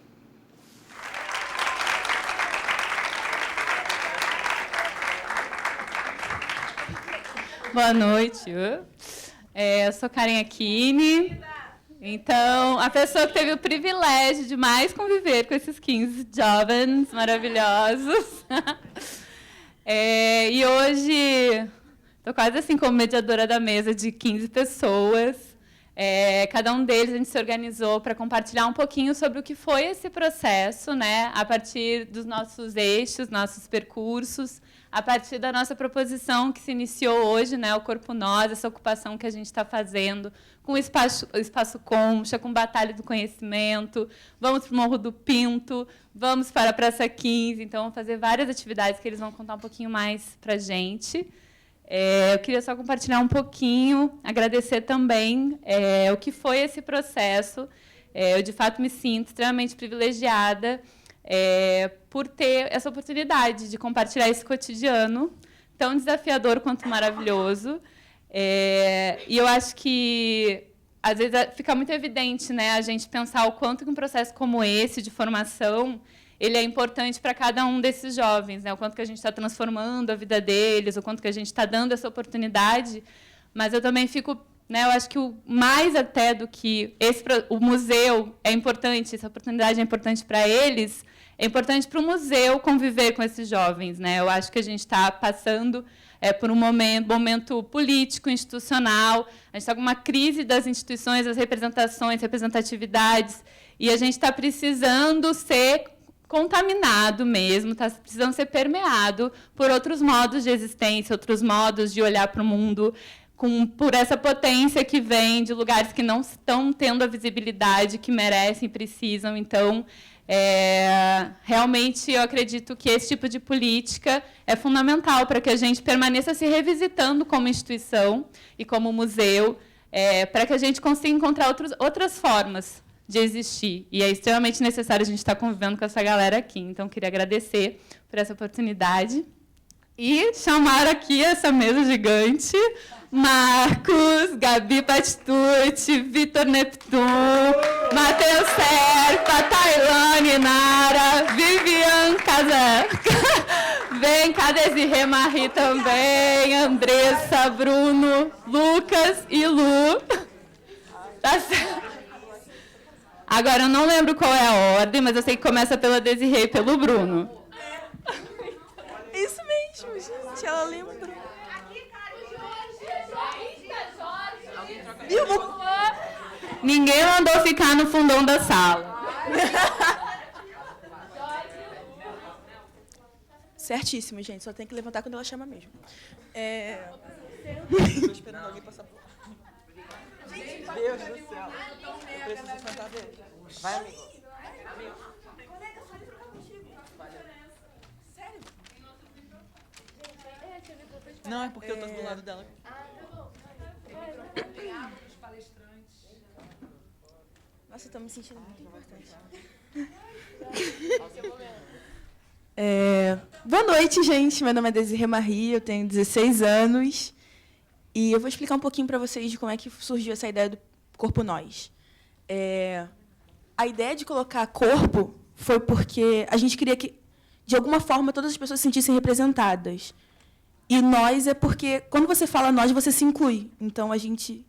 Boa noite. Eu sou Karen Aquini. Então, a pessoa que teve o privilégio de mais conviver com esses 15 jovens maravilhosos. E hoje estou quase assim como mediadora da mesa de 15 pessoas. Cada um deles a gente se organizou para compartilhar um pouquinho sobre o que foi esse processo, né, a partir dos nossos eixos, nossos percursos, a partir da nossa proposição que se iniciou hoje, né, o Corpo Nós, essa ocupação que a gente está fazendo com o Espaço Concha, com Batalha do Conhecimento, vamos para o Morro do Pinto, vamos para a Praça 15, então vamos fazer várias atividades que eles vão contar um pouquinho mais para a gente. Eu queria só compartilhar um pouquinho, agradecer também o que foi esse processo. Eu, de fato, me sinto extremamente privilegiada por ter essa oportunidade de compartilhar esse cotidiano tão desafiador quanto maravilhoso. E eu acho que, às vezes, fica muito evidente, né, a gente pensar o quanto que um processo como esse, de formação, ele é importante para cada um desses jovens, né? O quanto que a gente está transformando a vida deles, o quanto que a gente está dando essa oportunidade. Mas eu também fico, né, eu acho que o mais até do que o museu é importante, essa oportunidade é importante para eles, é importante para o museu conviver com esses jovens, né? Eu acho que a gente está passando por um momento político, institucional, a gente está com uma crise das instituições, das representações, representatividades, e a gente está precisando ser contaminado mesmo, está precisando ser permeado por outros modos de existência, outros modos de olhar para o mundo, por essa potência que vem de lugares que não estão tendo a visibilidade que merecem e precisam. Então, realmente, eu acredito que esse tipo de política é fundamental para que a gente permaneça se revisitando como instituição e como museu, para que a gente consiga encontrar outras formas de existir. E é extremamente necessário a gente estar convivendo com essa galera aqui. Então, queria agradecer por essa oportunidade e chamar aqui essa mesa gigante Marcos, Gabi Patitucci, Vitor Neptun, Matheus Serpa, Tailane Nara, Vivian Casa. Vem cá, Desirê Marie também, Andressa, Bruno, Lucas e Lu. Tá certo? Agora, eu não lembro qual é a ordem, mas eu sei que começa pela Desirê e pelo Bruno. Isso mesmo, gente. Ela lembra. Ninguém mandou ficar no fundão da sala. Certíssimo, gente. Só tem que levantar quando ela chama mesmo. Estou esperando alguém passar por... Gente, Deus do céu. Eu preciso sentar dele. Vai, amigo. Sério? Não, é porque eu tô do lado dela. Nossa, eu tô me sentindo muito importante. Boa noite, gente. Meu nome é Desirê Marie, eu tenho 16 anos. E eu vou explicar um pouquinho para vocês de como é que surgiu essa ideia do Corpo Nós. A ideia de colocar corpo foi porque a gente queria que, de alguma forma, todas as pessoas se sentissem representadas. E nós é porque, quando você fala nós, você se inclui. Então, a gente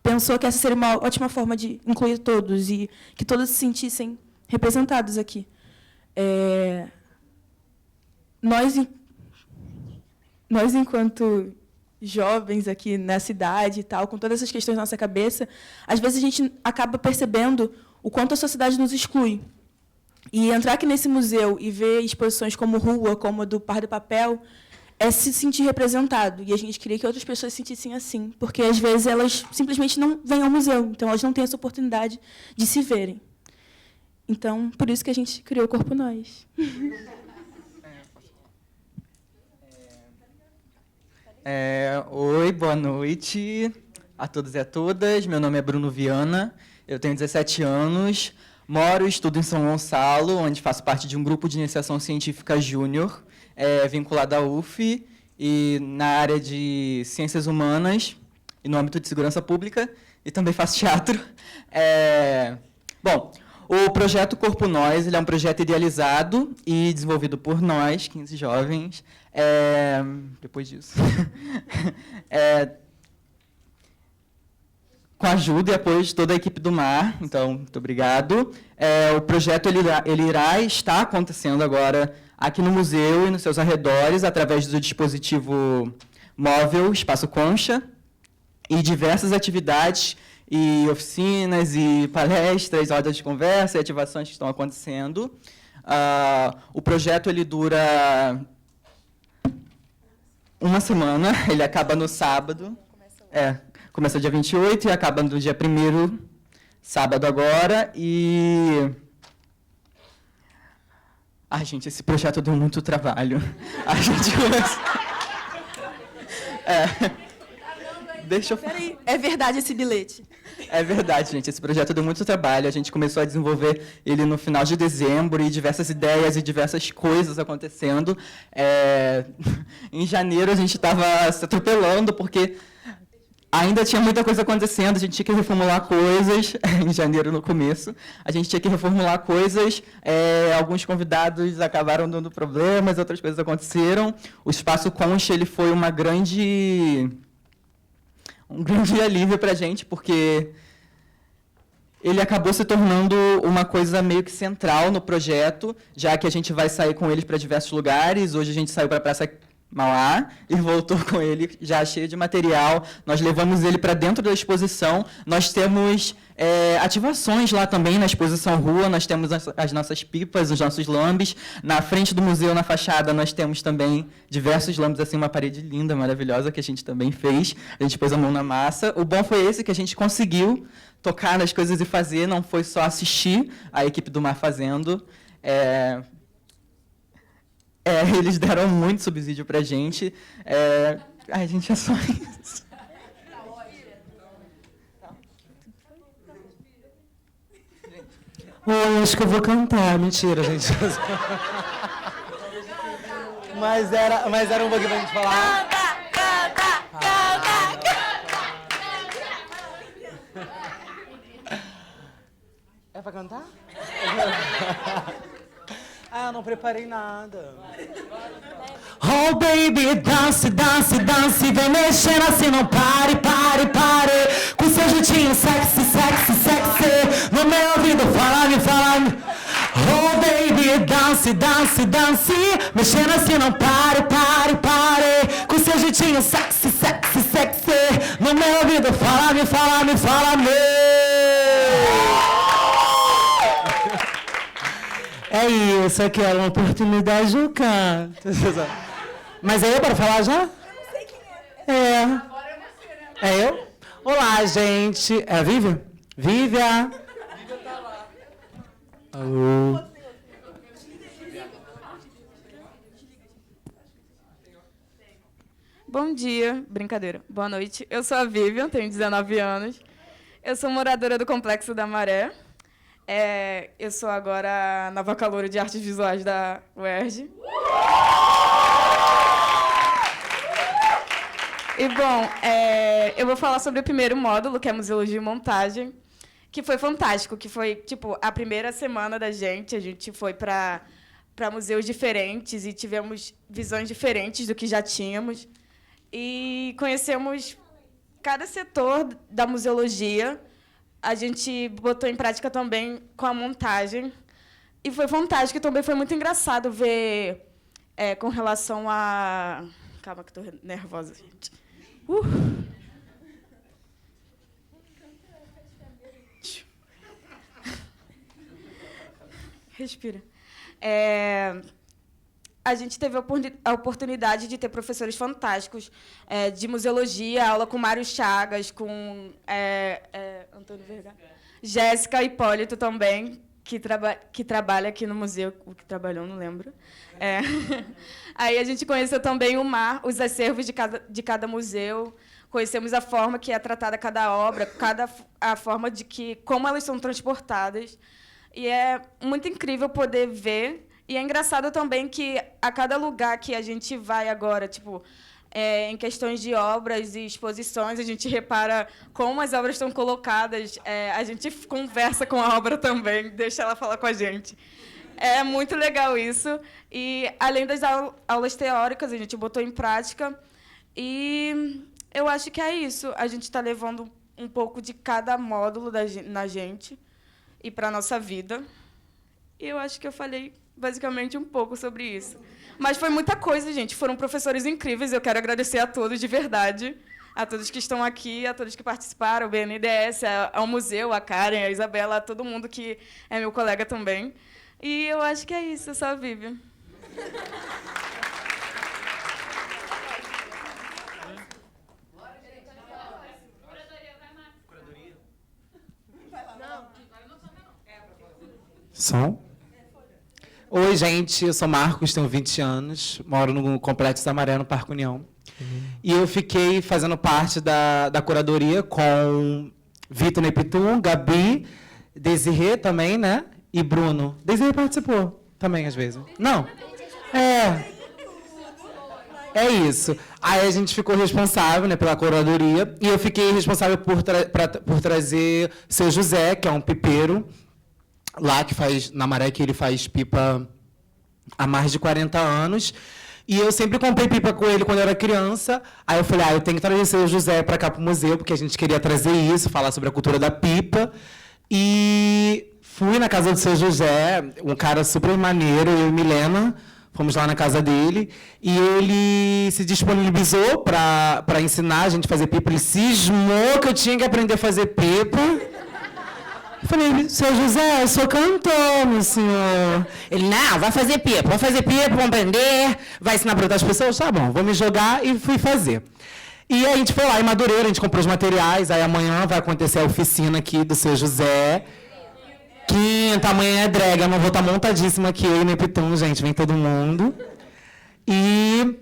pensou que essa seria uma ótima forma de incluir todos e que todos se sentissem representados aqui. Nós, enquanto jovens aqui na cidade e tal, com todas essas questões na nossa cabeça, às vezes a gente acaba percebendo o quanto a sociedade nos exclui. E entrar aqui nesse museu e ver exposições como Rua, como a do Par de Papel, é se sentir representado. E a gente queria que outras pessoas se sentissem assim, porque às vezes elas simplesmente não vêm ao museu, então elas não têm essa oportunidade de se verem. Então, por isso que a gente criou o Corpo Nós. Oi, boa noite a todos e a todas. Meu nome é Bruno Viana, eu tenho 17 anos, moro e estudo em São Gonçalo, onde faço parte de um grupo de iniciação científica júnior, vinculado à UF, e na área de ciências humanas e no âmbito de segurança pública, e também faço teatro. Bom, o projeto Corpo Nós ele é um projeto idealizado e desenvolvido por nós, 15 jovens. Depois disso, com a ajuda e apoio de toda a equipe do Mar. Então, muito obrigado. O projeto ele irá estar acontecendo agora aqui no museu e nos seus arredores, através do dispositivo móvel Espaço Concha, e diversas atividades e oficinas, e palestras, rodas de conversa e ativações que estão acontecendo. O projeto ele dura uma semana, ele acaba no sábado. Começa dia 28 e acaba no dia 1º, sábado agora. E... gente, esse projeto deu muito trabalho. A gente começou... Deixa eu... Peraí, é verdade esse bilhete? É verdade, gente. Esse projeto deu muito trabalho. A gente começou a desenvolver ele no final de dezembro e diversas ideias e diversas coisas acontecendo. Em janeiro, a gente estava se atropelando, porque ainda tinha muita coisa acontecendo. A gente tinha que reformular coisas. Em janeiro, no começo, a gente tinha que reformular coisas. Alguns convidados acabaram dando problemas, outras coisas aconteceram. O Espaço Concha ele foi um grande alívio para a gente, porque ele acabou se tornando uma coisa meio que central no projeto, já que a gente vai sair com eles para diversos lugares. Hoje a gente saiu para a Praça Mauá e voltou com ele já cheio de material. Nós levamos ele para dentro da exposição. Nós temos ativações lá também na exposição rua. Nós temos as nossas pipas, os nossos lambes. Na frente do museu, na fachada, nós temos também diversos lambes, assim, uma parede linda, maravilhosa, que a gente também fez. A gente pôs a mão na massa. O bom foi esse, que a gente conseguiu tocar nas coisas e fazer, não foi só assistir a equipe do Mar fazendo. Eles deram muito subsídio para a gente. Gente, é só isso. Oi, acho que eu vou cantar. Mentira, gente. Mas era um pouquinho pra gente falar. É pra cantar? Eu não preparei nada. Oh, baby, dance, dance, dance. Vem mexendo assim, não pare, pare, pare. Com seu jeitinho sexy, sexy, sexy. No meu ouvido, fala-me, fala-me. Oh, baby, dance, dance, dance. Mexendo assim, não pare, pare, pare. Com seu jeitinho sexy, sexy, sexy. No meu ouvido, fala-me, fala-me, fala-me. É isso, aqui é uma oportunidade do canto. Mas é eu para falar já? Eu não sei quem é. Agora é você, né? É eu? Olá, gente. É a Vívia? Vívia? Vívia tá lá. Alô? Bom dia, brincadeira. Boa noite. Eu sou a Vivian, tenho 19 anos. Eu sou moradora do Complexo da Maré. Eu sou agora a nova caloura de artes visuais da UERJ. E, bom, eu vou falar sobre o primeiro módulo, que é Museologia e Montagem, que foi fantástico, que foi, tipo, a primeira semana da gente. A gente foi para museus diferentes e tivemos visões diferentes do que já tínhamos. E conhecemos cada setor da museologia. A gente botou em prática também com a montagem. E foi fantástico. E também foi muito engraçado ver com relação a... Calma que estou nervosa, gente. Respira. A gente teve a oportunidade de ter professores fantásticos de museologia, aula com Mário Chagas, com Antônio Vergara, Jéssica Hipólito também, que trabalha aqui no museu, o que trabalhou, não lembro. Aí a gente conheceu também o MAR, os acervos de cada museu, conhecemos a forma que é tratada cada obra, a forma como elas são transportadas. E é muito incrível poder ver. E é engraçado também que a cada lugar que a gente vai agora, tipo, em questões de obras e exposições, a gente repara como as obras estão colocadas, a gente conversa com a obra também, deixa ela falar com a gente. É muito legal isso. E, além das aulas teóricas, a gente botou em prática. E eu acho que é isso. A gente está levando um pouco de cada módulo na gente e para a nossa vida. E eu acho que eu falei basicamente um pouco sobre isso. Mas foi muita coisa, gente. Foram professores incríveis. Eu quero agradecer a todos, de verdade. a todos que estão aqui, a todos que participaram, o BNDES, ao museu, a Karen, a Isabela, a todo mundo que é meu colega também. E eu acho que é isso, só vive. Som. Oi, gente, eu sou Marcos, tenho 20 anos, moro no Complexo da Maré, no Parque União. E eu fiquei fazendo parte da curadoria com Vitor Neptun, Gabi, Desirê também, né? E Bruno. Desirê participou também, às vezes. Não? É isso. Aí a gente ficou responsável, né, pela curadoria, e eu fiquei responsável por trazer Seu José, que é um pipeiro, lá que faz, na Maré, que ele faz pipa há mais de 40 anos. E eu sempre comprei pipa com ele quando eu era criança. Aí eu falei, eu tenho que trazer o Seu José para cá para o museu, porque a gente queria trazer isso, falar sobre a cultura da pipa. E fui na casa do Seu José, um cara super maneiro, eu e Milena, fomos lá na casa dele, e ele se disponibilizou para ensinar a gente a fazer pipa. Ele cismou que eu tinha que aprender a fazer pipa. Eu falei, Seu José, eu sou cantor, meu senhor. Ele, não, vai fazer pipa, vamos aprender, vai ensinar para outras pessoas. Tá bom, vou me jogar, e fui fazer. E aí a gente foi lá em Madureira, a gente comprou os materiais, aí amanhã vai acontecer a oficina aqui do Seu José. Quinta, amanhã é drag, eu não vou estar montadíssima aqui, eu e Neptun, gente, vem todo mundo. E...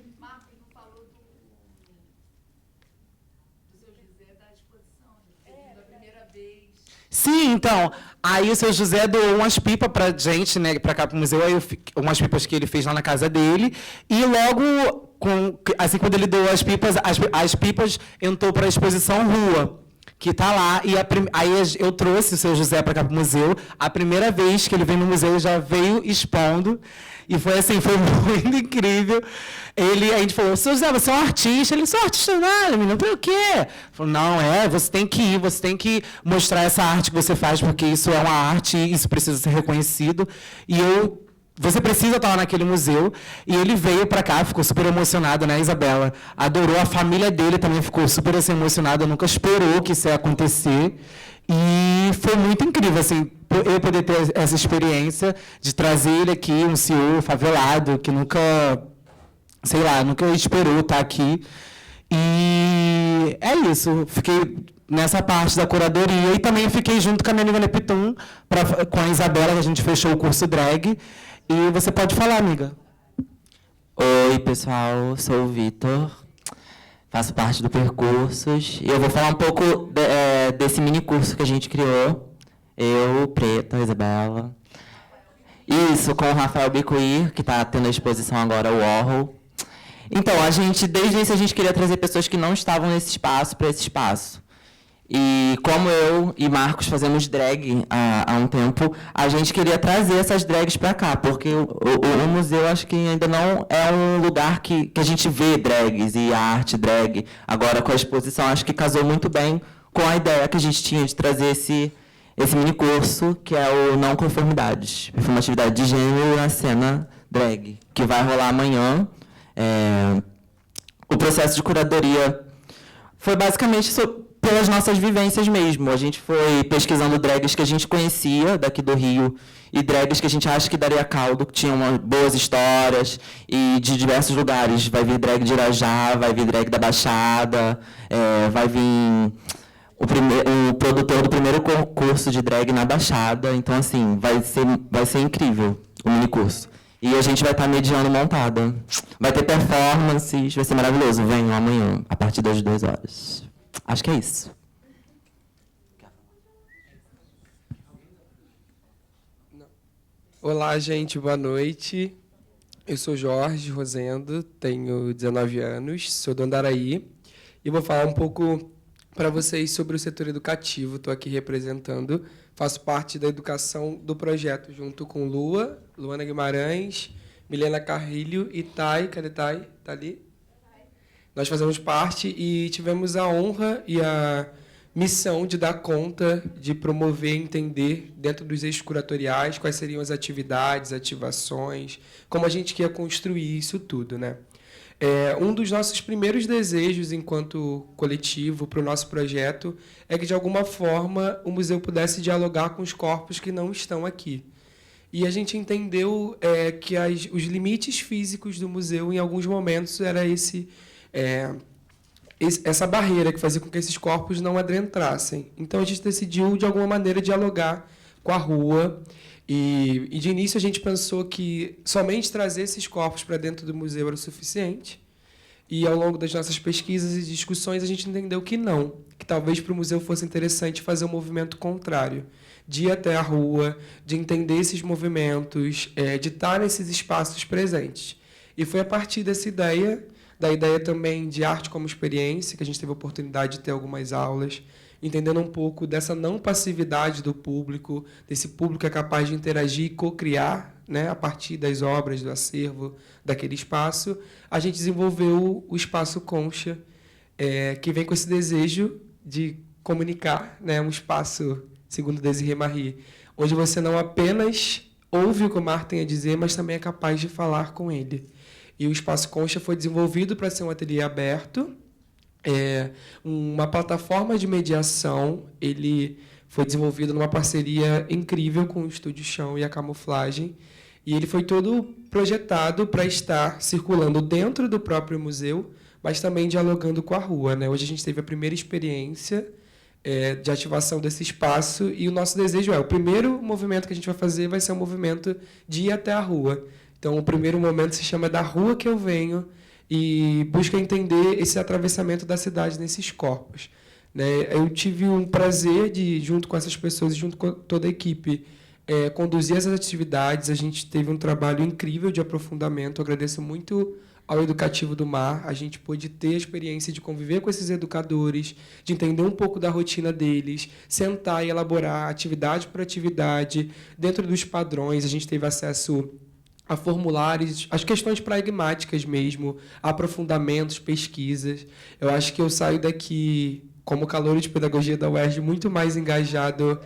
Sim, então, aí o Seu José doou umas pipas pra gente, né, pra cá pro museu, aí umas pipas que ele fez lá na casa dele, e logo, assim, quando ele doou as pipas entrou para a exposição Rua, que está lá, e aí eu trouxe o Seu José para cá pro museu, a primeira vez que ele veio no museu, ele já veio expondo, e foi assim, foi muito incrível. A gente falou, Seu José, você é um artista? Ele, sou artista nada, menino, por quê? Falou, não, você tem que ir, você tem que mostrar essa arte que você faz, porque isso é uma arte, e isso precisa ser reconhecido. E você precisa estar lá naquele museu. E ele veio para cá, ficou super emocionado, né, Isabela? Adorou, a família dele também ficou super assim, emocionada, nunca esperou que isso ia acontecer. E foi muito incrível, assim, eu poder ter essa experiência de trazer ele aqui, um CEO favelado, que nunca esperou estar aqui. E é isso, fiquei nessa parte da curadoria e também fiquei junto com a minha amiga Neptun, com a Isabela, que a gente fechou o curso drag. E você pode falar, amiga. Oi, pessoal, sou o Vitor, faço parte do Percursos e eu vou falar um pouco desse mini curso que a gente criou, eu, Preta, Isabela. Isso, com o Rafael Bicuir, que está tendo a exposição agora, o Warhol. Então, desde isso, a gente queria trazer pessoas que não estavam nesse espaço para esse espaço. E como eu e Marcos fazemos drag há um tempo, a gente queria trazer essas drags para cá, porque o museu acho que ainda não é um lugar que a gente vê drags e a arte drag. Agora, com a exposição, acho que casou muito bem com a ideia que a gente tinha de trazer esse mini curso, que é o Não Conformidades, performatividade de gênero na cena drag, que vai rolar amanhã. O processo de curadoria foi basicamente pelas nossas vivências mesmo. A gente foi pesquisando drags que a gente conhecia daqui do Rio e drags que a gente acha que daria caldo, que tinham boas histórias e de diversos lugares. Vai vir drag de Irajá, vai vir drag da Baixada, vai vir o produtor do primeiro concurso de drag na Baixada. Então, assim, vai ser incrível o mini curso. E a gente vai estar mediando montada. Vai ter performances, vai ser maravilhoso. Venham amanhã, a partir das 2h. Acho que é isso. Olá, gente, boa noite. Eu sou Jorge Rosendo, tenho 19 anos, sou do Andaraí e vou falar um pouco para vocês sobre o setor educativo. Estou aqui representando, faço parte da educação do projeto, junto com Luana Guimarães, Milena Carrilho e Thay. Cadê Thay? Está ali? Nós fazemos parte e tivemos a honra e a missão de dar conta, de promover e entender, dentro dos eixos curatoriais, quais seriam as atividades, ativações, como a gente quer construir isso tudo, né? Um dos nossos primeiros desejos enquanto coletivo para o nosso projeto é que, de alguma forma, o museu pudesse dialogar com os corpos que não estão aqui. E a gente entendeu que os limites físicos do museu, em alguns momentos, era essa barreira que fazia com que esses corpos não adentrassem. Então, a gente decidiu, de alguma maneira, dialogar com a rua. E de início, a gente pensou que somente trazer esses corpos para dentro do museu era o suficiente. E, ao longo das nossas pesquisas e discussões, a gente entendeu que não. Que talvez para o museu fosse interessante fazer um movimento contrário. De ir até a rua, de entender esses movimentos, de estar nesses espaços presentes. E foi a partir dessa ideia, da ideia também de arte como experiência, que a gente teve a oportunidade de ter algumas aulas, entendendo um pouco dessa não passividade do público, desse público que é capaz de interagir e co-criar, né, a partir das obras, do acervo daquele espaço. A gente desenvolveu o Espaço Concha, que vem com esse desejo de comunicar, né, um espaço, segundo Desirê Marie, onde você não apenas ouve o que o mar tem a dizer, mas também é capaz de falar com ele. E o Espaço Concha foi desenvolvido para ser um ateliê aberto, uma plataforma de mediação. Ele foi desenvolvido numa parceria incrível com o Estúdio Chão e a Camuflagem, e ele foi todo projetado para estar circulando dentro do próprio museu, mas também dialogando com a rua, né? Hoje a gente teve a primeira experiência de ativação desse espaço, e o nosso desejo o primeiro movimento que a gente vai fazer vai ser um movimento de ir até a rua. Então, o primeiro momento se chama Da Rua Que Eu Venho, e busca entender esse atravessamento da cidade nesses corpos, né? Eu tive um prazer de, junto com essas pessoas e junto com toda a equipe, conduzir essas atividades. A gente teve um trabalho incrível de aprofundamento. Eu agradeço muito ao Educativo do Mar. A gente pôde ter a experiência de conviver com esses educadores, de entender um pouco da rotina deles, sentar e elaborar atividade por atividade, dentro dos padrões. A gente teve acesso a formulários, as questões pragmáticas mesmo, aprofundamentos, pesquisas. Eu acho que eu saio daqui, como calouro de pedagogia da UERJ, muito mais engajado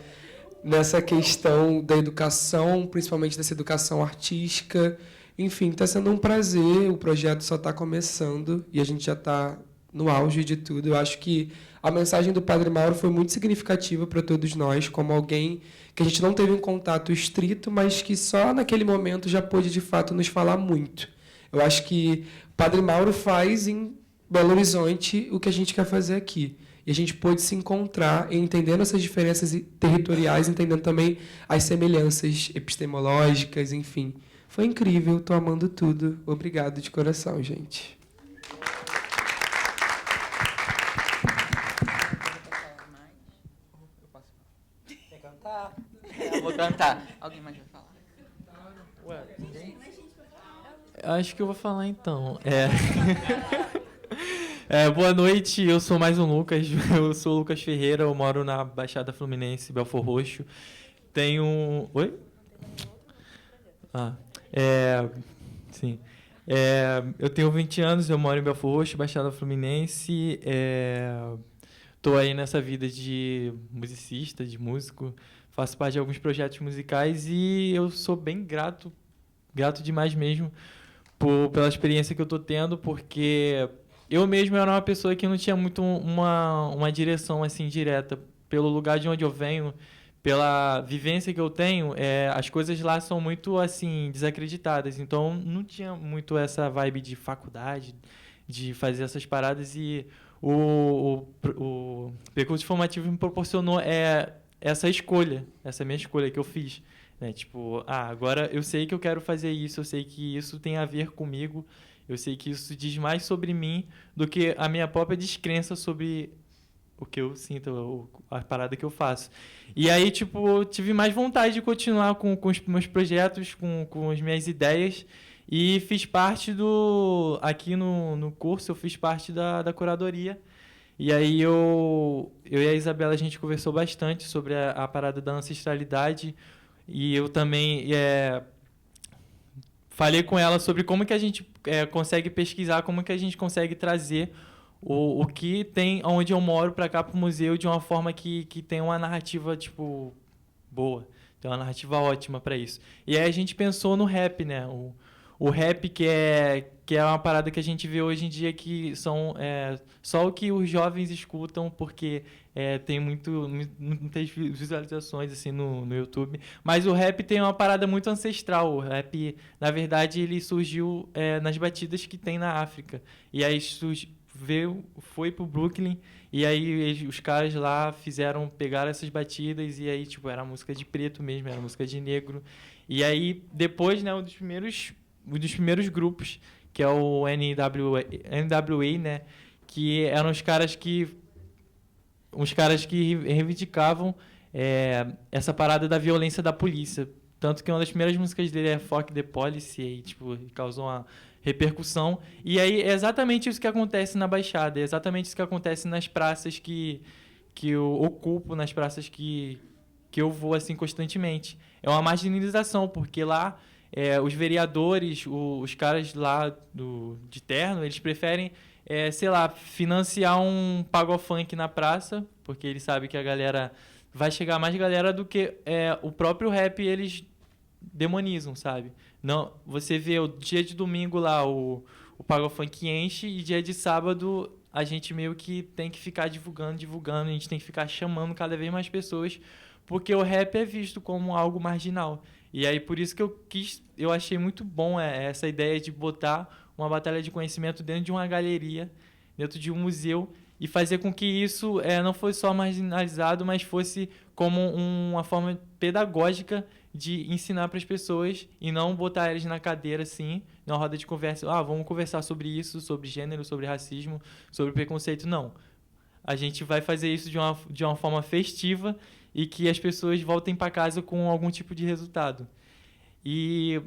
nessa questão da educação, principalmente dessa educação artística. Enfim, está sendo um prazer. O projeto só está começando e a gente já está no auge de tudo. Eu acho que a mensagem do Padre Mauro foi muito significativa para todos nós, como alguém que a gente não teve um contato estrito, mas que só naquele momento já pôde, de fato, nos falar muito. Eu acho que o Padre Mauro faz em Belo Horizonte o que a gente quer fazer aqui. E a gente pôde se encontrar entendendo essas diferenças territoriais, entendendo também as semelhanças epistemológicas, enfim. Foi incrível, estou amando tudo. Obrigado de coração, gente. Quer cantar? Eu vou cantar. Alguém mais vai falar? Ué, acho que eu vou falar então. Boa noite, eu sou mais um Lucas. Eu sou o Lucas Ferreira, eu moro na Baixada Fluminense, Belford Roxo. Tenho... Oi? Sim. Eu tenho 20 anos, eu moro em Belford Roxo, Baixada Fluminense. Estou aí nessa vida de musicista, de músico. Faço parte de alguns projetos musicais e eu sou bem grato demais mesmo pela experiência que eu estou tendo, porque eu mesmo era uma pessoa que não tinha muito uma direção assim direta. Pelo lugar de onde eu venho, pela vivência que eu tenho, as coisas lá são muito assim desacreditadas. Então não tinha muito essa vibe de faculdade, de fazer essas paradas, e o percurso formativo me proporcionou essa minha escolha que eu fiz, né? Tipo, agora eu sei que eu quero fazer isso, eu sei que isso tem a ver comigo, eu sei que isso diz mais sobre mim do que a minha própria descrença sobre o que eu sinto, a parada que eu faço. E aí, tipo, eu tive mais vontade de continuar com os meus projetos, com as minhas ideias, e fiz parte aqui no curso, eu fiz parte da curadoria. E aí eu e a Isabela, a gente conversou bastante sobre a parada da ancestralidade, e eu também falei com ela sobre como que a gente consegue pesquisar, como que a gente consegue trazer o que tem onde eu moro para cá, para o museu, de uma forma que tem uma narrativa, tipo, boa. Tem uma narrativa ótima para isso. E aí a gente pensou no rap, né? O o rap, que é uma parada que a gente vê hoje em dia, que são só o que os jovens escutam, porque tem muitas visualizações assim, no YouTube. Mas o rap tem uma parada muito ancestral. O rap, na verdade, ele surgiu nas batidas que tem na África. E aí foi pro Brooklyn, e aí os caras lá pegaram essas batidas, e aí tipo, era música de preto mesmo, era música de negro. E aí depois, né, um dos primeiros grupos, que é o NWA, né, que eram os caras que reivindicavam essa parada da violência da polícia. Tanto que uma das primeiras músicas dele é Fuck the Police, e tipo, causou uma repercussão. E aí é exatamente isso que acontece na Baixada, é exatamente isso que acontece nas praças que eu ocupo, nas praças que eu vou assim constantemente. É uma marginalização, porque lá os vereadores, os caras lá de terno, eles preferem, sei lá, financiar um pagofunk na praça, porque eles sabem que a galera vai chegar mais galera do que o próprio rap, eles demonizam, sabe? Não, você vê o dia de domingo lá, o pagofunk enche, e dia de sábado a gente meio que tem que ficar divulgando, a gente tem que ficar chamando cada vez mais pessoas, porque o rap é visto como algo marginal. E aí por isso que eu achei muito bom essa ideia de botar uma batalha de conhecimento dentro de uma galeria, dentro de um museu, e fazer com que isso não fosse só marginalizado, mas fosse como uma forma pedagógica de ensinar para as pessoas, e não botar eles na cadeira assim, numa roda de conversa, vamos conversar sobre isso, sobre gênero, sobre racismo, sobre preconceito. Não. A gente vai fazer isso de uma forma festiva, e que as pessoas voltem para casa com algum tipo de resultado. E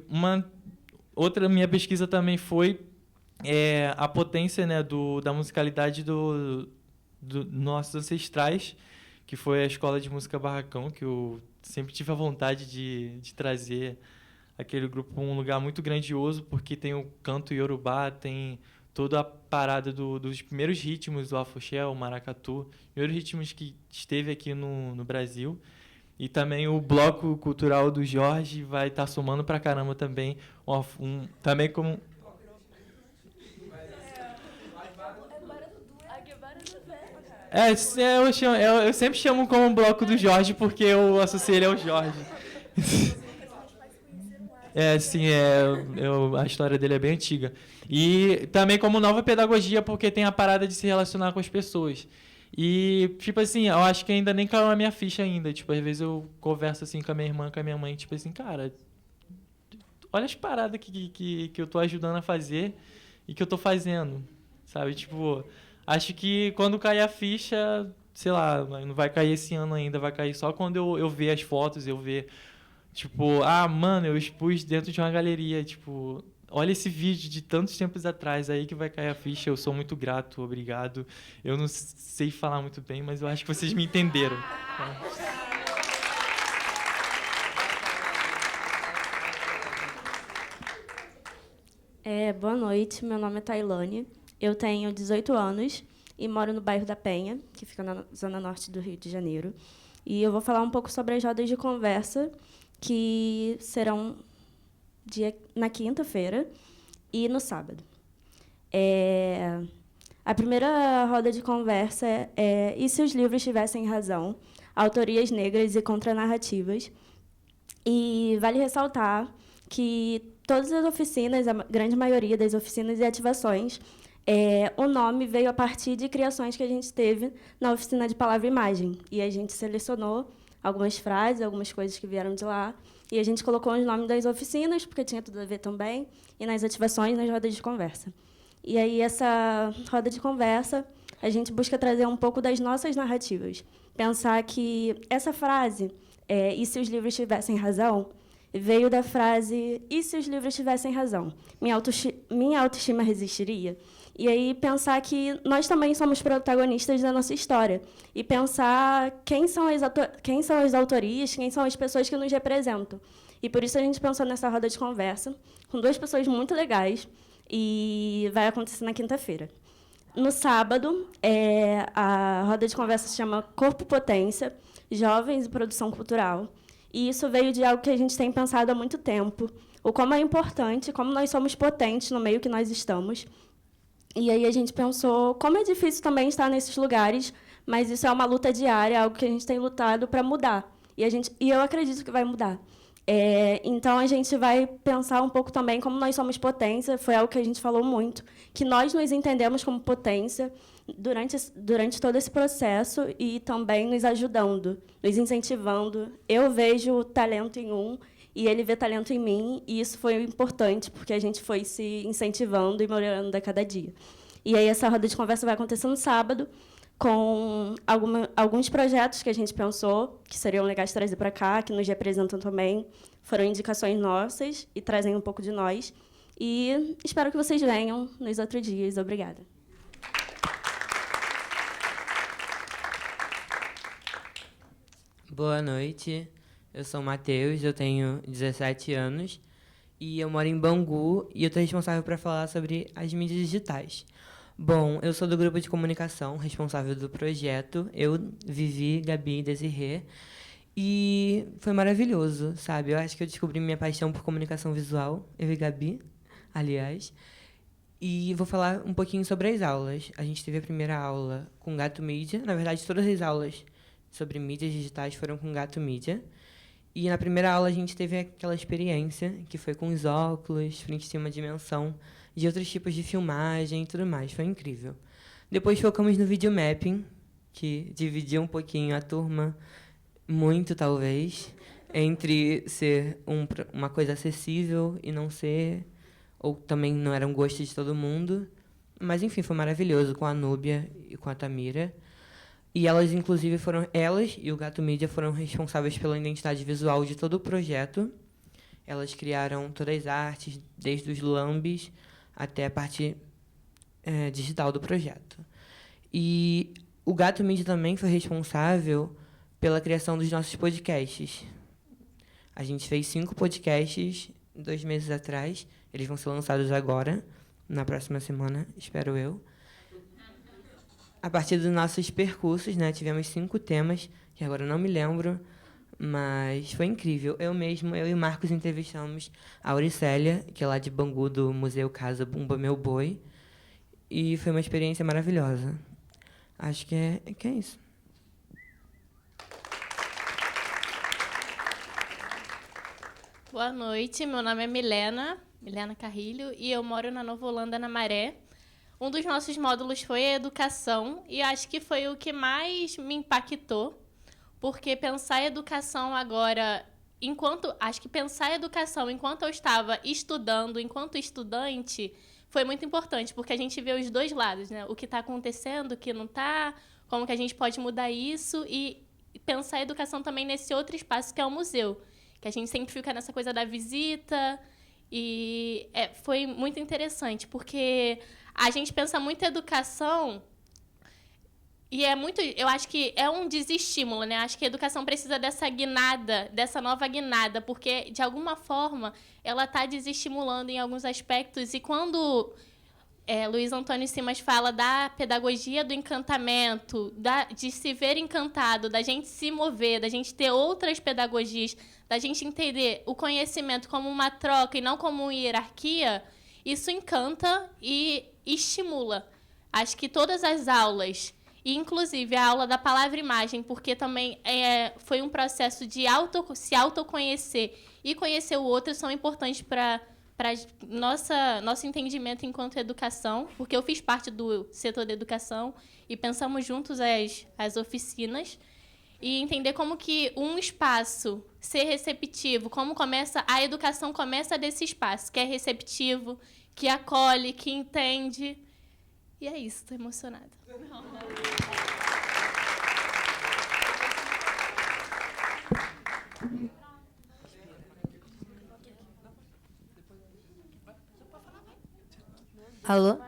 outra minha pesquisa também foi a potência, né, da musicalidade dos nossos ancestrais, que foi a Escola de Música Barracão, que eu sempre tive a vontade de trazer aquele grupo para um lugar muito grandioso, porque tem o canto iorubá, tem toda a parada dos primeiros ritmos do afoxé, o maracatu, primeiros ritmos que esteve aqui no Brasil. E também o bloco cultural do Jorge vai estar somando pra caramba também. Também como... eu sempre chamo como bloco do Jorge, porque eu associei ele ao Jorge. Sim, a história dele é bem antiga. E também como nova pedagogia, porque tem a parada de se relacionar com as pessoas. E, tipo assim, eu acho que ainda nem caiu na minha ficha ainda. Tipo, às vezes eu converso assim com a minha irmã, com a minha mãe, tipo assim, cara, olha as paradas que eu tô ajudando a fazer e que eu tô fazendo, sabe? Tipo, acho que quando cair a ficha, sei lá, não vai cair esse ano ainda, vai cair só quando eu ver as fotos, eu ver, tipo, mano, eu expus dentro de uma galeria, tipo, olha esse vídeo de tantos tempos atrás, aí que vai cair a ficha. Eu sou muito grato, obrigado. Eu não sei falar muito bem, mas eu acho que vocês me entenderam. Boa noite, meu nome é Tailane, eu tenho 18 anos e moro no bairro da Penha, que fica na zona norte do Rio de Janeiro. E eu vou falar um pouco sobre as rodas de conversa, que serão na quinta-feira e no sábado. A primeira roda de conversa é E se os livros tivessem razão? Autorias negras e contranarrativas. E vale ressaltar que todas as oficinas, a grande maioria das oficinas e ativações, o nome veio a partir de criações que a gente teve na oficina de palavra e imagem. E a gente selecionou algumas frases, algumas coisas que vieram de lá, e a gente colocou os nomes das oficinas, porque tinha tudo a ver também, e nas ativações, nas rodas de conversa. E aí, essa roda de conversa, a gente busca trazer um pouco das nossas narrativas. Pensar que essa frase, e se os livros tivessem razão, veio da frase, e se os livros tivessem razão? Minha autoestima resistiria? E aí pensar que nós também somos protagonistas da nossa história. E pensar quem são as autorias, quem são as pessoas que nos representam. E por isso a gente pensou nessa roda de conversa, com duas pessoas muito legais, e vai acontecer na quinta-feira. No sábado, a roda de conversa se chama Corpo Potência, Jovens e Produção Cultural. E isso veio de algo que a gente tem pensado há muito tempo, o como é importante, como nós somos potentes no meio que nós estamos. E aí a gente pensou como é difícil também estar nesses lugares, mas isso é uma luta diária, algo que a gente tem lutado para mudar. E eu acredito que vai mudar. Então, a gente vai pensar um pouco também como nós somos potência, foi algo que a gente falou muito, que nós nos entendemos como potência durante todo esse processo e também nos ajudando, nos incentivando. Eu vejo talento em um e ele vê talento em mim, e isso foi importante, porque a gente foi se incentivando e melhorando a cada dia. E aí essa roda de conversa vai acontecer no sábado, com alguns projetos que a gente pensou que seriam legais de trazer para cá, que nos representam também. Foram indicações nossas e trazem um pouco de nós. E espero que vocês venham nos outros dias. Obrigada. Boa noite, eu sou o Matheus, eu tenho 17 anos e eu moro em Bangu e eu estou responsável para falar sobre as mídias digitais. Bom, eu sou do grupo de comunicação, responsável do projeto. Eu, Vivi, Gabi e Desirê. E foi maravilhoso, sabe? Eu acho que eu descobri minha paixão por comunicação visual. Eu e Gabi, aliás. E vou falar um pouquinho sobre as aulas. A gente teve a primeira aula com Gato Mídia. Na verdade, todas as aulas sobre mídias digitais foram com Gato Mídia. E na primeira aula a gente teve aquela experiência, que foi com os óculos, pra gente ter uma dimensão de outros tipos de filmagem e tudo mais. Foi incrível. Depois focamos no videomapping, que dividia um pouquinho a turma, muito talvez, entre ser uma coisa acessível e não ser, ou também não era um gosto de todo mundo. Mas, enfim, foi maravilhoso com a Núbia e com a Tamira. E elas, inclusive, elas e o Gato Mídia foram responsáveis pela identidade visual de todo o projeto. Elas criaram todas as artes, desde os lambes até a parte digital do projeto. E o Gato Mídia também foi responsável pela criação dos nossos podcasts. A gente fez 5 podcasts 2 meses atrás. Eles vão ser lançados agora, na próxima semana, espero eu. A partir dos nossos percursos, né, tivemos 5 temas, que agora eu não me lembro, mas foi incrível. Eu e o Marcos entrevistamos a Auricélia, que é lá de Bangu, do Museu Casa Bumba Meu Boi, e foi uma experiência maravilhosa. Acho que é isso. Boa noite, meu nome é Milena Carrilho, e eu moro na Nova Holanda, na Maré. Um dos nossos módulos foi a educação, e acho que foi o que mais me impactou, porque pensar a educação agora, enquanto eu estava estudando, enquanto estudante, foi muito importante, porque a gente vê os dois lados, né? O que está acontecendo, o que não está, como que a gente pode mudar isso, e pensar a educação também nesse outro espaço que é o museu, que a gente sempre fica nessa coisa da visita, e foi muito interessante, porque a gente pensa muito em educação e eu acho que é um desestímulo, né? Acho que a educação precisa dessa guinada, dessa nova guinada, porque, de alguma forma, ela está desestimulando em alguns aspectos. E quando Luiz Antônio Simas fala da pedagogia do encantamento, de se ver encantado, da gente se mover, da gente ter outras pedagogias, da gente entender o conhecimento como uma troca e não como uma hierarquia, isso encanta e estimula. Acho que todas as aulas, e inclusive a aula da palavra-imagem, porque também foi um processo de se autoconhecer e conhecer o outro, são importantes para nosso entendimento enquanto educação, porque eu fiz parte do setor da educação e pensamos juntos as oficinas, e entender como que um espaço ser receptivo, como a educação começa desse espaço, que é receptivo, que acolhe, que entende. E é isso, estou emocionada. Alô?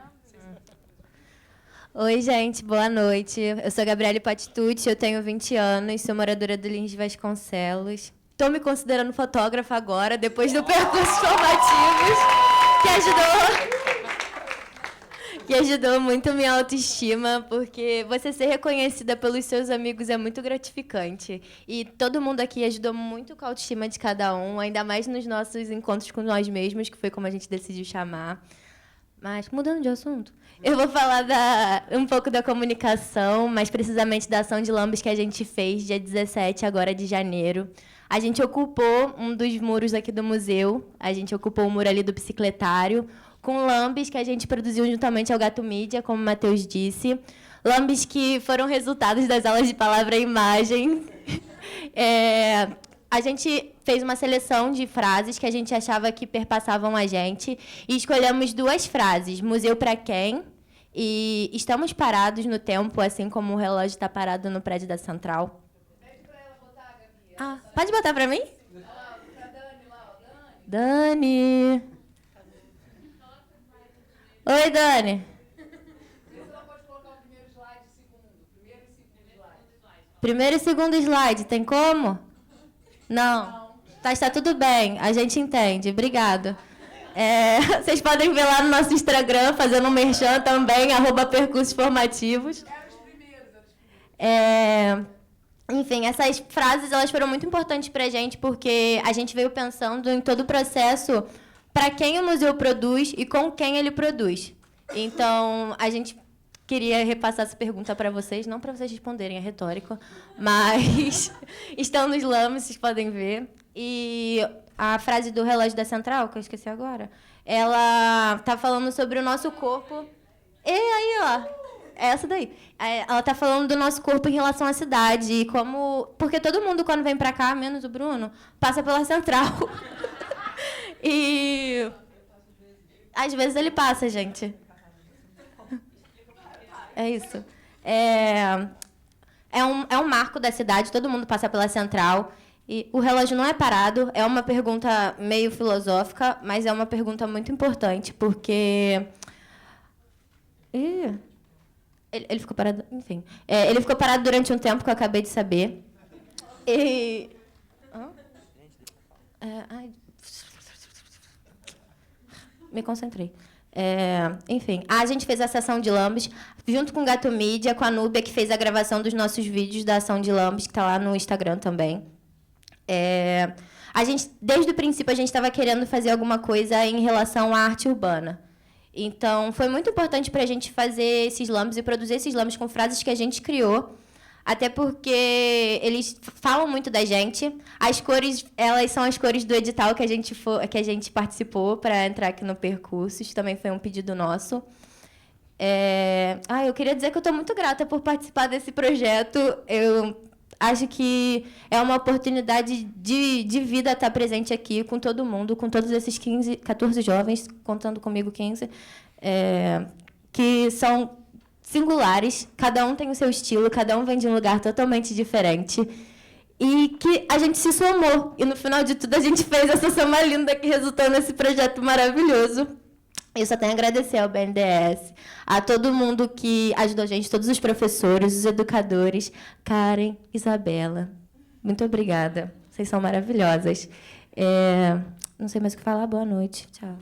Oi, gente, boa noite. Eu sou a Gabriele Patitucci, eu tenho 20 anos, sou moradora do Lins de Vasconcelos. Estou me considerando fotógrafa agora, depois do percurso formativos, que ajudou muito minha autoestima, porque você ser reconhecida pelos seus amigos é muito gratificante. E todo mundo aqui ajudou muito com a autoestima de cada um, ainda mais nos nossos encontros com nós mesmos, que foi como a gente decidiu chamar. Mas, mudando de assunto, eu vou falar um pouco da comunicação, mais precisamente da ação de lambes que a gente fez dia 17 agora de janeiro. A gente ocupou um dos muros aqui do museu, a gente ocupou o muro ali do bicicletário, com lambes que a gente produziu juntamente ao Gato Mídia, como o Matheus disse. Lambes que foram resultados das aulas de palavra e imagem. A gente fez uma seleção de frases que a gente achava que perpassavam a gente e escolhemos 2 frases, museu para quem e estamos parados no tempo, assim como o relógio está parado no prédio da Central. Pode botar para mim? Dani. Oi, Dani. Primeiro e segundo slide, tem como? Não. Tá, está tudo bem, a gente entende. Obrigada. Vocês podem ver lá no nosso Instagram, fazendo um merchan também, @percursos formativos. Enfim, essas frases elas foram muito importantes para a gente, porque a gente veio pensando em todo o processo para quem o museu produz e com quem ele produz. Então, a gente queria repassar essa pergunta para vocês, não para vocês responderem, é retórico, mas estão nos lambes, vocês podem ver. E a frase do relógio da Central, que eu esqueci agora, ela tá falando sobre o nosso corpo. E aí, ó, é essa daí. Ela tá falando do nosso corpo em relação à cidade, e como... Porque todo mundo, quando vem para cá, menos o Bruno, passa pela Central. E... às vezes ele passa, gente. É isso. É um marco da cidade, todo mundo passa pela Central. E o relógio não é parado, é uma pergunta meio filosófica, mas é uma pergunta muito importante, porque... Ele ficou parado... Enfim. Ele ficou parado durante um tempo, que eu acabei de saber. E... Me concentrei. Enfim, a gente fez a sessão de lambes junto com o Gato Mídia, com a Núbia, que fez a gravação dos nossos vídeos da ação de lambes, que está lá no Instagram também. A gente, desde o princípio, a gente estava querendo fazer alguma coisa em relação à arte urbana. Então, foi muito importante para a gente fazer esses lambes e produzir esses lambes com frases que a gente criou, até porque eles falam muito da gente. As cores, elas são as cores do edital que a gente participou para entrar aqui no Percursos. Também foi um pedido nosso. Eu queria dizer que eu estou muito grata por participar desse projeto. Eu acho que é uma oportunidade de vida estar presente aqui com todo mundo, com todos esses 14 jovens, contando comigo 15, que são singulares, cada um tem o seu estilo, cada um vem de um lugar totalmente diferente, e que a gente se somou. E, no final de tudo, a gente fez essa soma linda que resultou nesse projeto maravilhoso. Eu só tenho a agradecer ao BNDES, a todo mundo que ajudou a gente, todos os professores, os educadores, Karen, Isabela. Muito obrigada. Vocês são maravilhosas. Não sei mais o que falar. Boa noite. Tchau.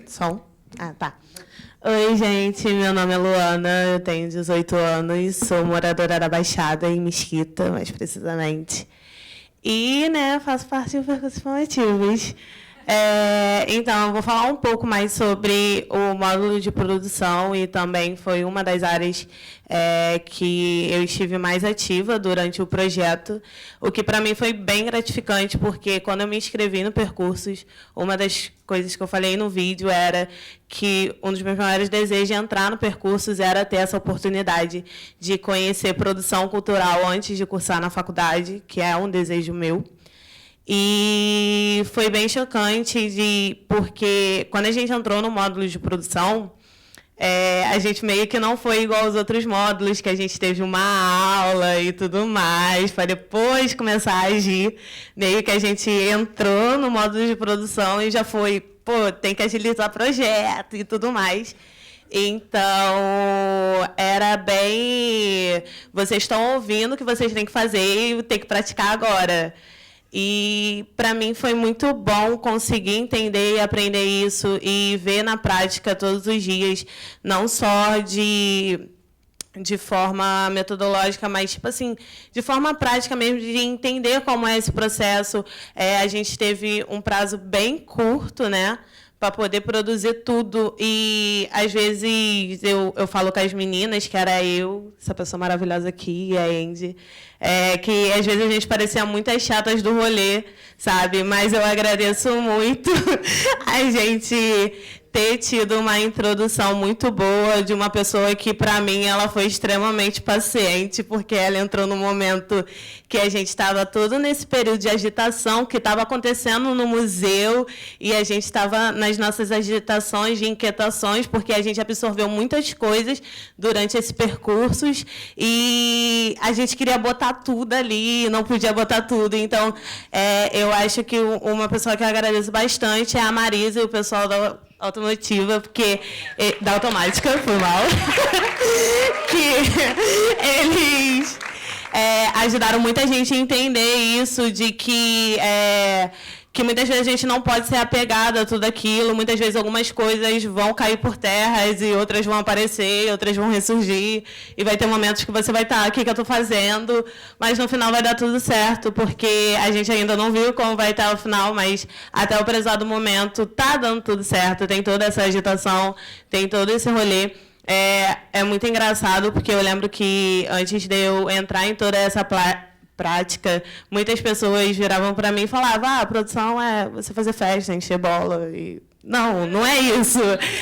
Som? Tá. Oi, gente. Meu nome é Luana, eu tenho 18 anos, sou moradora da Baixada, em Mesquita, mais precisamente. E, faço parte do Percursos Formativos. Então, eu vou falar um pouco mais sobre o módulo de produção, e também foi uma das áreas que eu estive mais ativa durante o projeto, o que para mim foi bem gratificante, porque quando eu me inscrevi no Percursos, uma das coisas que eu falei no vídeo era que um dos meus maiores desejos de entrar no Percursos era ter essa oportunidade de conhecer produção cultural antes de cursar na faculdade, que é um desejo meu. E foi bem chocante, porque quando a gente entrou no módulo de produção, a gente meio que não foi igual aos outros módulos, que a gente teve uma aula e tudo mais, para depois começar a agir. Meio que a gente entrou no módulo de produção e já foi, tem que agilizar projeto e tudo mais. Então, era bem... Vocês estão ouvindo o que vocês têm que fazer e tem que praticar agora. E, para mim, foi muito bom conseguir entender e aprender isso e ver na prática todos os dias, não só de forma metodológica, mas, tipo assim, de forma prática mesmo, de entender como é esse processo. A gente teve um prazo bem curto, né, para poder produzir tudo. E, às vezes, eu falo com as meninas, que era eu, essa pessoa maravilhosa aqui, a Andy, que, às vezes, a gente parecia muitas chatas do rolê, sabe? Mas eu agradeço muito a gente ter tido uma introdução muito boa de uma pessoa que, para mim, ela foi extremamente paciente, porque ela entrou no momento que a gente estava todo nesse período de agitação que estava acontecendo no museu, e a gente estava nas nossas agitações de inquietações, porque a gente absorveu muitas coisas durante esses percursos, e a gente queria botar tudo ali, não podia botar tudo. Então, eu acho que uma pessoa que eu agradeço bastante é a Marisa e o pessoal da automotiva, porque da automática, foi mal, que eles ajudaram muita gente a entender isso, de que muitas vezes a gente não pode ser apegado a tudo aquilo, muitas vezes algumas coisas vão cair por terras e outras vão aparecer, outras vão ressurgir, e vai ter momentos que você vai estar, o que eu estou fazendo? Mas no final vai dar tudo certo, porque a gente ainda não viu como vai estar o final, mas até o prezado momento está dando tudo certo, tem toda essa agitação, tem todo esse rolê. É muito engraçado, porque eu lembro que antes de eu entrar em toda essa prática, muitas pessoas viravam para mim e falavam: a produção é você fazer festa, encher bola. E não é isso.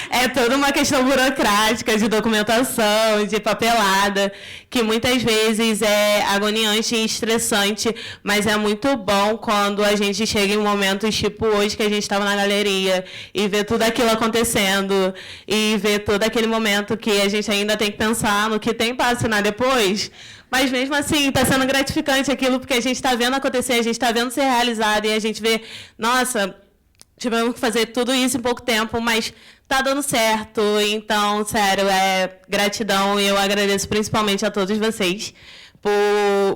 É toda uma questão burocrática, de documentação, de papelada, que muitas vezes é agoniante e estressante, mas é muito bom quando a gente chega em momentos tipo hoje, que a gente estava na galeria, e vê tudo aquilo acontecendo, e vê todo aquele momento que a gente ainda tem que pensar no que tem para assinar depois. Mas, mesmo assim, está sendo gratificante aquilo, porque a gente está vendo acontecer, a gente está vendo ser realizado, e a gente vê, nossa, tivemos que fazer tudo isso em pouco tempo, mas está dando certo. Então, sério, gratidão, e eu agradeço principalmente a todos vocês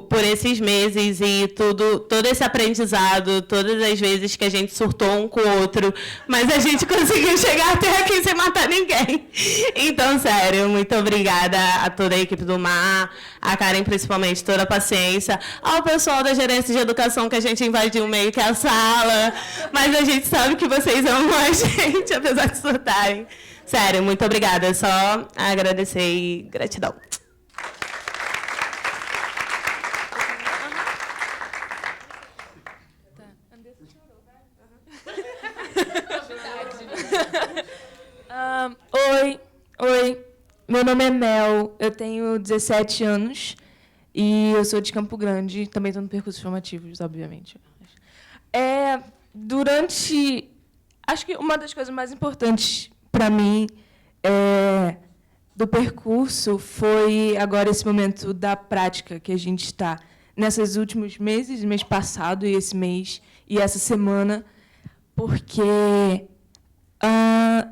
por esses meses e todo esse aprendizado, todas as vezes que a gente surtou um com o outro, mas a gente conseguiu chegar até aqui sem matar ninguém. Então, sério, muito obrigada a toda a equipe do Mar, a Karen principalmente, toda a paciência, ao pessoal da gerência de educação, que a gente invadiu meio que a sala, mas a gente sabe que vocês amam a gente, apesar de surtarem. Sério, muito obrigada, é só agradecer e gratidão. Oi, meu nome é Mel, eu tenho 17 anos e eu sou de Campo Grande, também estou no percursos formativos, obviamente. Acho que uma das coisas mais importantes para mim do percurso foi agora esse momento da prática que a gente está nesses últimos meses, mês passado e esse mês e essa semana, porque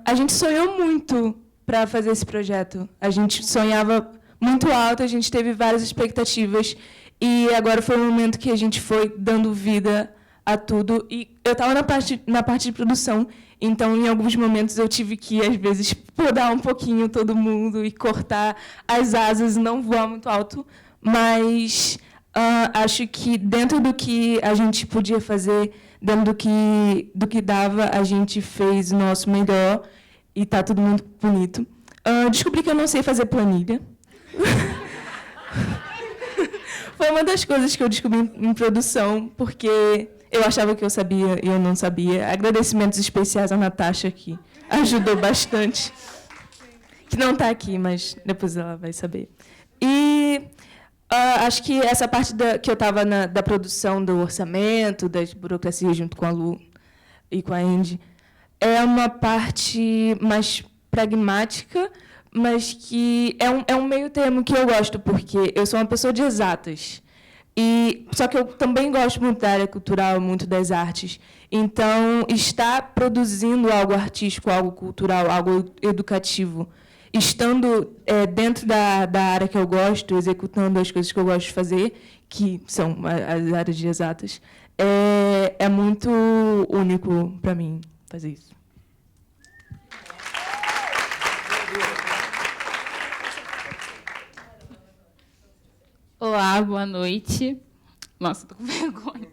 a gente sonhou muito para fazer esse projeto. A gente sonhava muito alto, a gente teve várias expectativas, e agora foi o momento que a gente foi dando vida a tudo. E eu estava na parte de produção, então, em alguns momentos, eu tive que, às vezes, podar um pouquinho todo mundo e cortar as asas, não voar muito alto, mas acho que, dentro do que a gente podia fazer, dentro do que dava, a gente fez o nosso melhor, e está tudo muito bonito. Descobri que eu não sei fazer planilha. Foi uma das coisas que eu descobri em produção, porque eu achava que eu sabia e eu não sabia. Agradecimentos especiais à Natasha, que ajudou bastante. Que não está aqui, mas depois ela vai saber. E acho que essa parte que eu estava da produção do orçamento, das burocracias, junto com a Lu e com a Andy, é uma parte mais pragmática, mas que é um meio termo que eu gosto, porque eu sou uma pessoa de exatas. Só que eu também gosto muito da área cultural, muito das artes. Então, estar produzindo algo artístico, algo cultural, algo educativo, estando dentro da área que eu gosto, executando as coisas que eu gosto de fazer, que são as áreas de exatas, é muito único para mim fazer isso. Olá, boa noite. Nossa, tô com vergonha.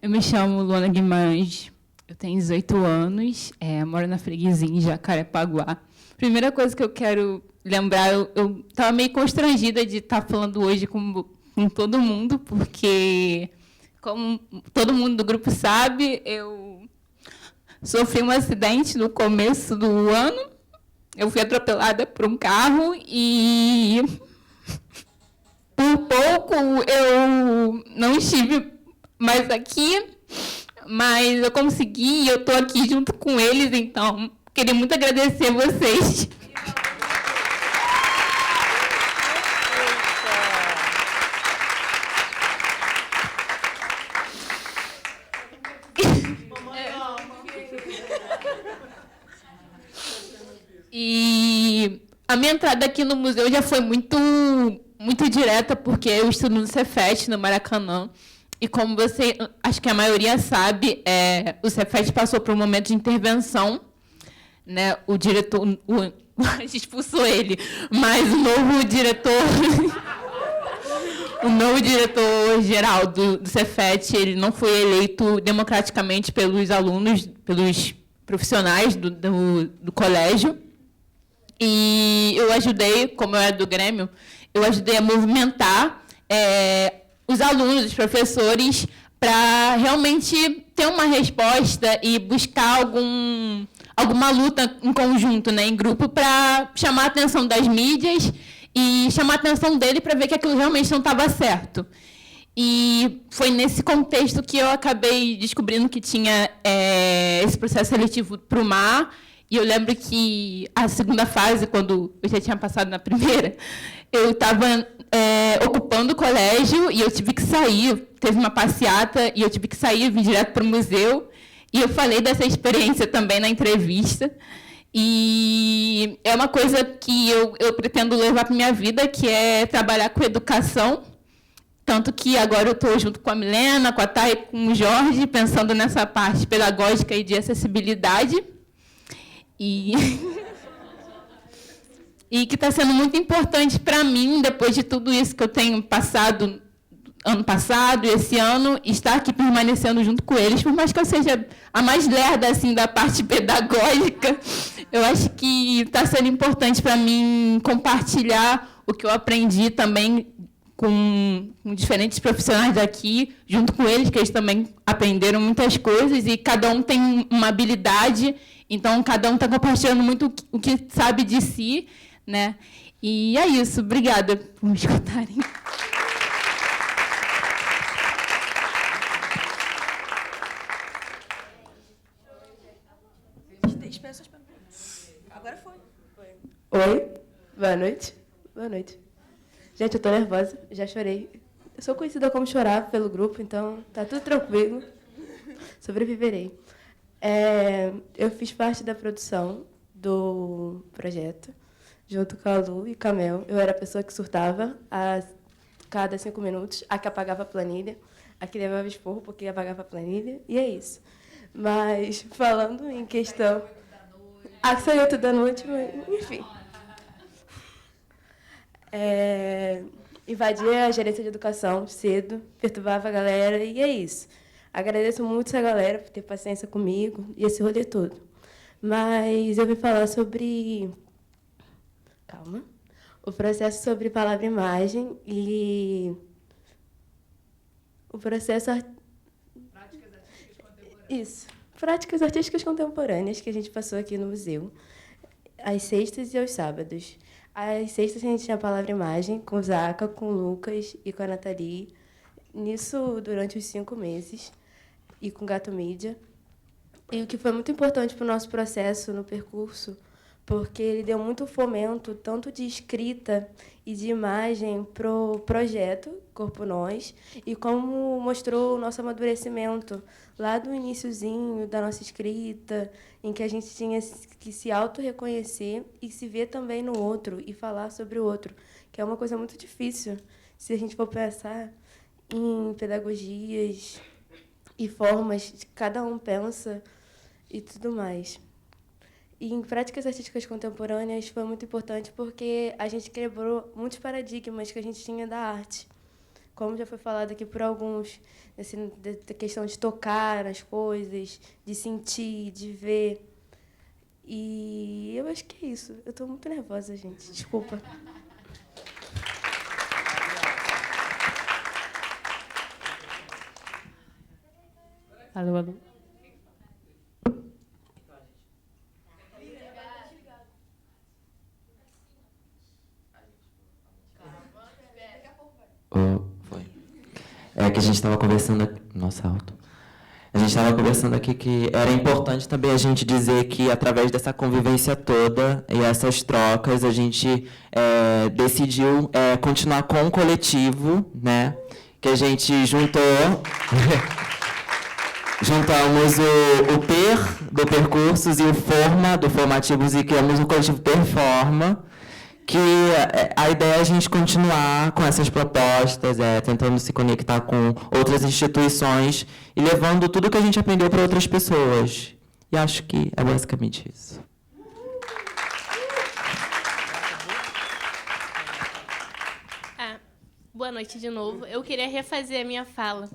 Eu me chamo Luana Guimarães, eu tenho 18 anos, moro na freguesia em Jacarepaguá. Primeira coisa que eu quero lembrar, eu estava meio constrangida de estar falando hoje com todo mundo, porque, como todo mundo do grupo sabe, eu sofri um acidente no começo do ano. Eu fui atropelada por um carro e, por pouco, eu não estive mais aqui, mas eu consegui e eu estou aqui junto com eles, então queria muito agradecer a vocês. E a minha entrada aqui no museu já foi muito direta, porque eu estudo no Cefet, no Maracanã. E como você, acho que a maioria sabe, o Cefet passou por um momento de intervenção, né? O diretor, a gente expulsou ele, mas o novo diretor, o novo diretor-geral do Cefet, ele não foi eleito democraticamente pelos alunos, pelos profissionais do colégio. E eu ajudei, como eu era do Grêmio, eu ajudei a movimentar os alunos, os professores, para realmente ter uma resposta e buscar alguma luta em conjunto, né, em grupo, para chamar a atenção das mídias e chamar a atenção dele para ver que aquilo realmente não estava certo. E foi nesse contexto que eu acabei descobrindo que tinha esse processo seletivo para o MAR. E eu lembro que a segunda fase, quando eu já tinha passado na primeira, eu estava ocupando o colégio e eu tive que sair. Teve uma passeata e eu tive que sair, vim direto para o museu. E eu falei dessa experiência também na entrevista. E é uma coisa que eu pretendo levar para a minha vida, que é trabalhar com educação. Tanto que agora eu estou junto com a Milena, com a Thay e com o Jorge, pensando nessa parte pedagógica e de acessibilidade. E que está sendo muito importante para mim, depois de tudo isso que eu tenho passado ano passado e esse ano, estar aqui permanecendo junto com eles, por mais que eu seja a mais lerda assim, da parte pedagógica, eu acho que está sendo importante para mim compartilhar o que eu aprendi também com diferentes profissionais daqui, junto com eles, que eles também aprenderam muitas coisas, e cada um tem uma habilidade. Então, cada um está compartilhando muito o que sabe de si, né? E é isso. Obrigada por me escutarem. Agora foi. Oi, boa noite. Boa noite. Gente, eu tô nervosa, já chorei. Eu sou conhecida como chorar pelo grupo, então tá tudo tranquilo. Sobreviverei. Eu fiz parte da produção do projeto, junto com a Lu e com a Mel. Eu era a pessoa que surtava a cada 5 minutos, a que apagava a planilha, a que levava esporro porque apagava a planilha, e é isso. Mas, falando em questão... A que saiu tudo da noite, mas, enfim. Invadia a gerência de educação cedo, perturbava a galera, e é isso. Agradeço muito essa galera por ter paciência comigo e esse rolê todo. Mas eu vim falar sobre... Calma. O processo sobre palavra e imagem e... O processo... Práticas artísticas contemporâneas. Isso. Práticas artísticas contemporâneas que a gente passou aqui no museu, às sextas e aos sábados. Às sextas a gente tinha a palavra e imagem com o Zaca, com o Lucas e com a Nathalie. Nisso, durante os 5 meses. E com o Gato Mídia. E o que foi muito importante para o nosso processo no percurso, porque ele deu muito fomento, tanto de escrita e de imagem, para o projeto Corpo Nós, e como mostrou o nosso amadurecimento lá do iniciozinho da nossa escrita, em que a gente tinha que se auto-reconhecer e se ver também no outro, e falar sobre o outro, que é uma coisa muito difícil, se a gente for pensar. em pedagogias e formas que cada um pensa e tudo mais. E em práticas artísticas contemporâneas foi muito importante porque a gente quebrou muitos paradigmas que a gente tinha da arte. Como já foi falado aqui por alguns, da questão de tocar as coisas, de sentir, de ver. E eu acho que é isso. Eu estou muito nervosa, gente. Desculpa. Alô, alô. Foi. É que a gente estava conversando aqui. Nossa, alto. A gente estava conversando aqui que era importante também a gente dizer que, através dessa convivência toda e essas trocas, a gente decidiu continuar com um coletivo, né? Que a gente juntamos o PER, do Percursos, e o Forma, do Formativos, e criamos o coletivo Performa, que a ideia é a gente continuar com essas propostas, tentando se conectar com outras instituições e levando tudo que a gente aprendeu para outras pessoas. E acho que é basicamente isso. Boa noite de novo. Eu queria refazer a minha fala.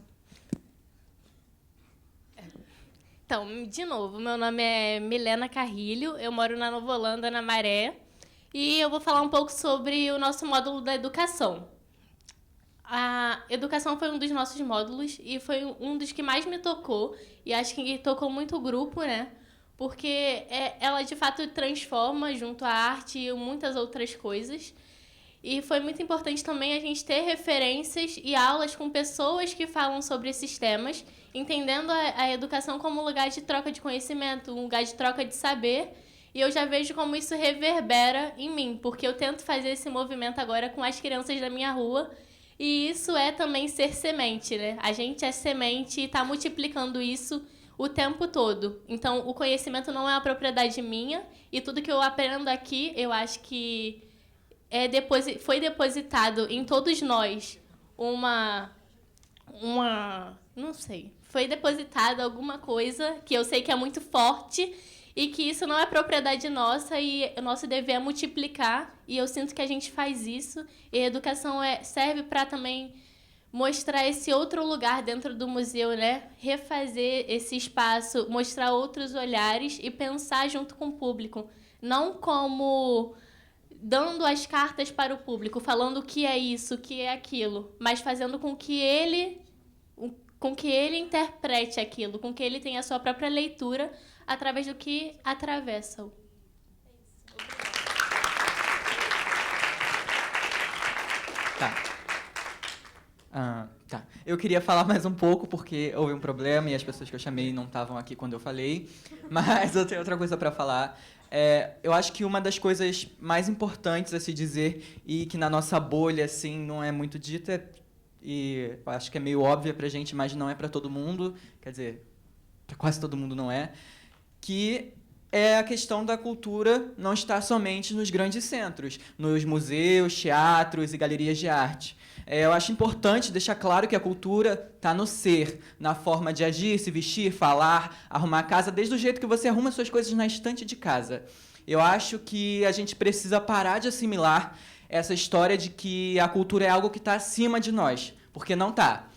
Então, de novo, meu nome é Milena Carrilho, eu moro na Nova Holanda, na Maré, e eu vou falar um pouco sobre o nosso módulo da educação. A educação foi um dos nossos módulos e foi um dos que mais me tocou, e acho que tocou muito o grupo, né? Porque ela, de fato, transforma junto à arte e muitas outras coisas. E foi muito importante também a gente ter referências e aulas com pessoas que falam sobre esses temas, entendendo a educação como um lugar de troca de conhecimento, um lugar de troca de saber. E eu já vejo como isso reverbera em mim, porque eu tento fazer esse movimento agora com as crianças da minha rua. E isso é também ser semente, né? A gente é semente e está multiplicando isso o tempo todo. Então, o conhecimento não é uma propriedade minha, e tudo que eu aprendo aqui, eu acho que foi depositado em todos nós não sei, foi depositada alguma coisa que eu sei que é muito forte e que isso não é propriedade nossa e o nosso dever é multiplicar, e eu sinto que a gente faz isso, e a educação serve para também mostrar esse outro lugar dentro do museu, né? Refazer esse espaço, mostrar outros olhares e pensar junto com o público, não como dando as cartas para o público, falando o que é isso, o que é aquilo, mas fazendo com que ele interprete aquilo, com que ele tenha a sua própria leitura através do que atravessa-o. Tá. Eu queria falar mais um pouco, porque houve um problema e as pessoas que eu chamei não estavam aqui quando eu falei, mas eu tenho outra coisa para falar. Eu acho que uma das coisas mais importantes a se dizer, e que na nossa bolha assim, não é muito dita, e eu acho que é meio óbvia para a gente, mas não é para todo mundo, quer dizer, para quase todo mundo não é, que é a questão da cultura não estar somente nos grandes centros, nos museus, teatros e galerias de arte. Eu acho importante deixar claro que a cultura está no ser, na forma de agir, se vestir, falar, arrumar a casa, desde o jeito que você arruma suas coisas na estante de casa. Eu acho que a gente precisa parar de assimilar essa história de que a cultura é algo que está acima de nós, porque não está.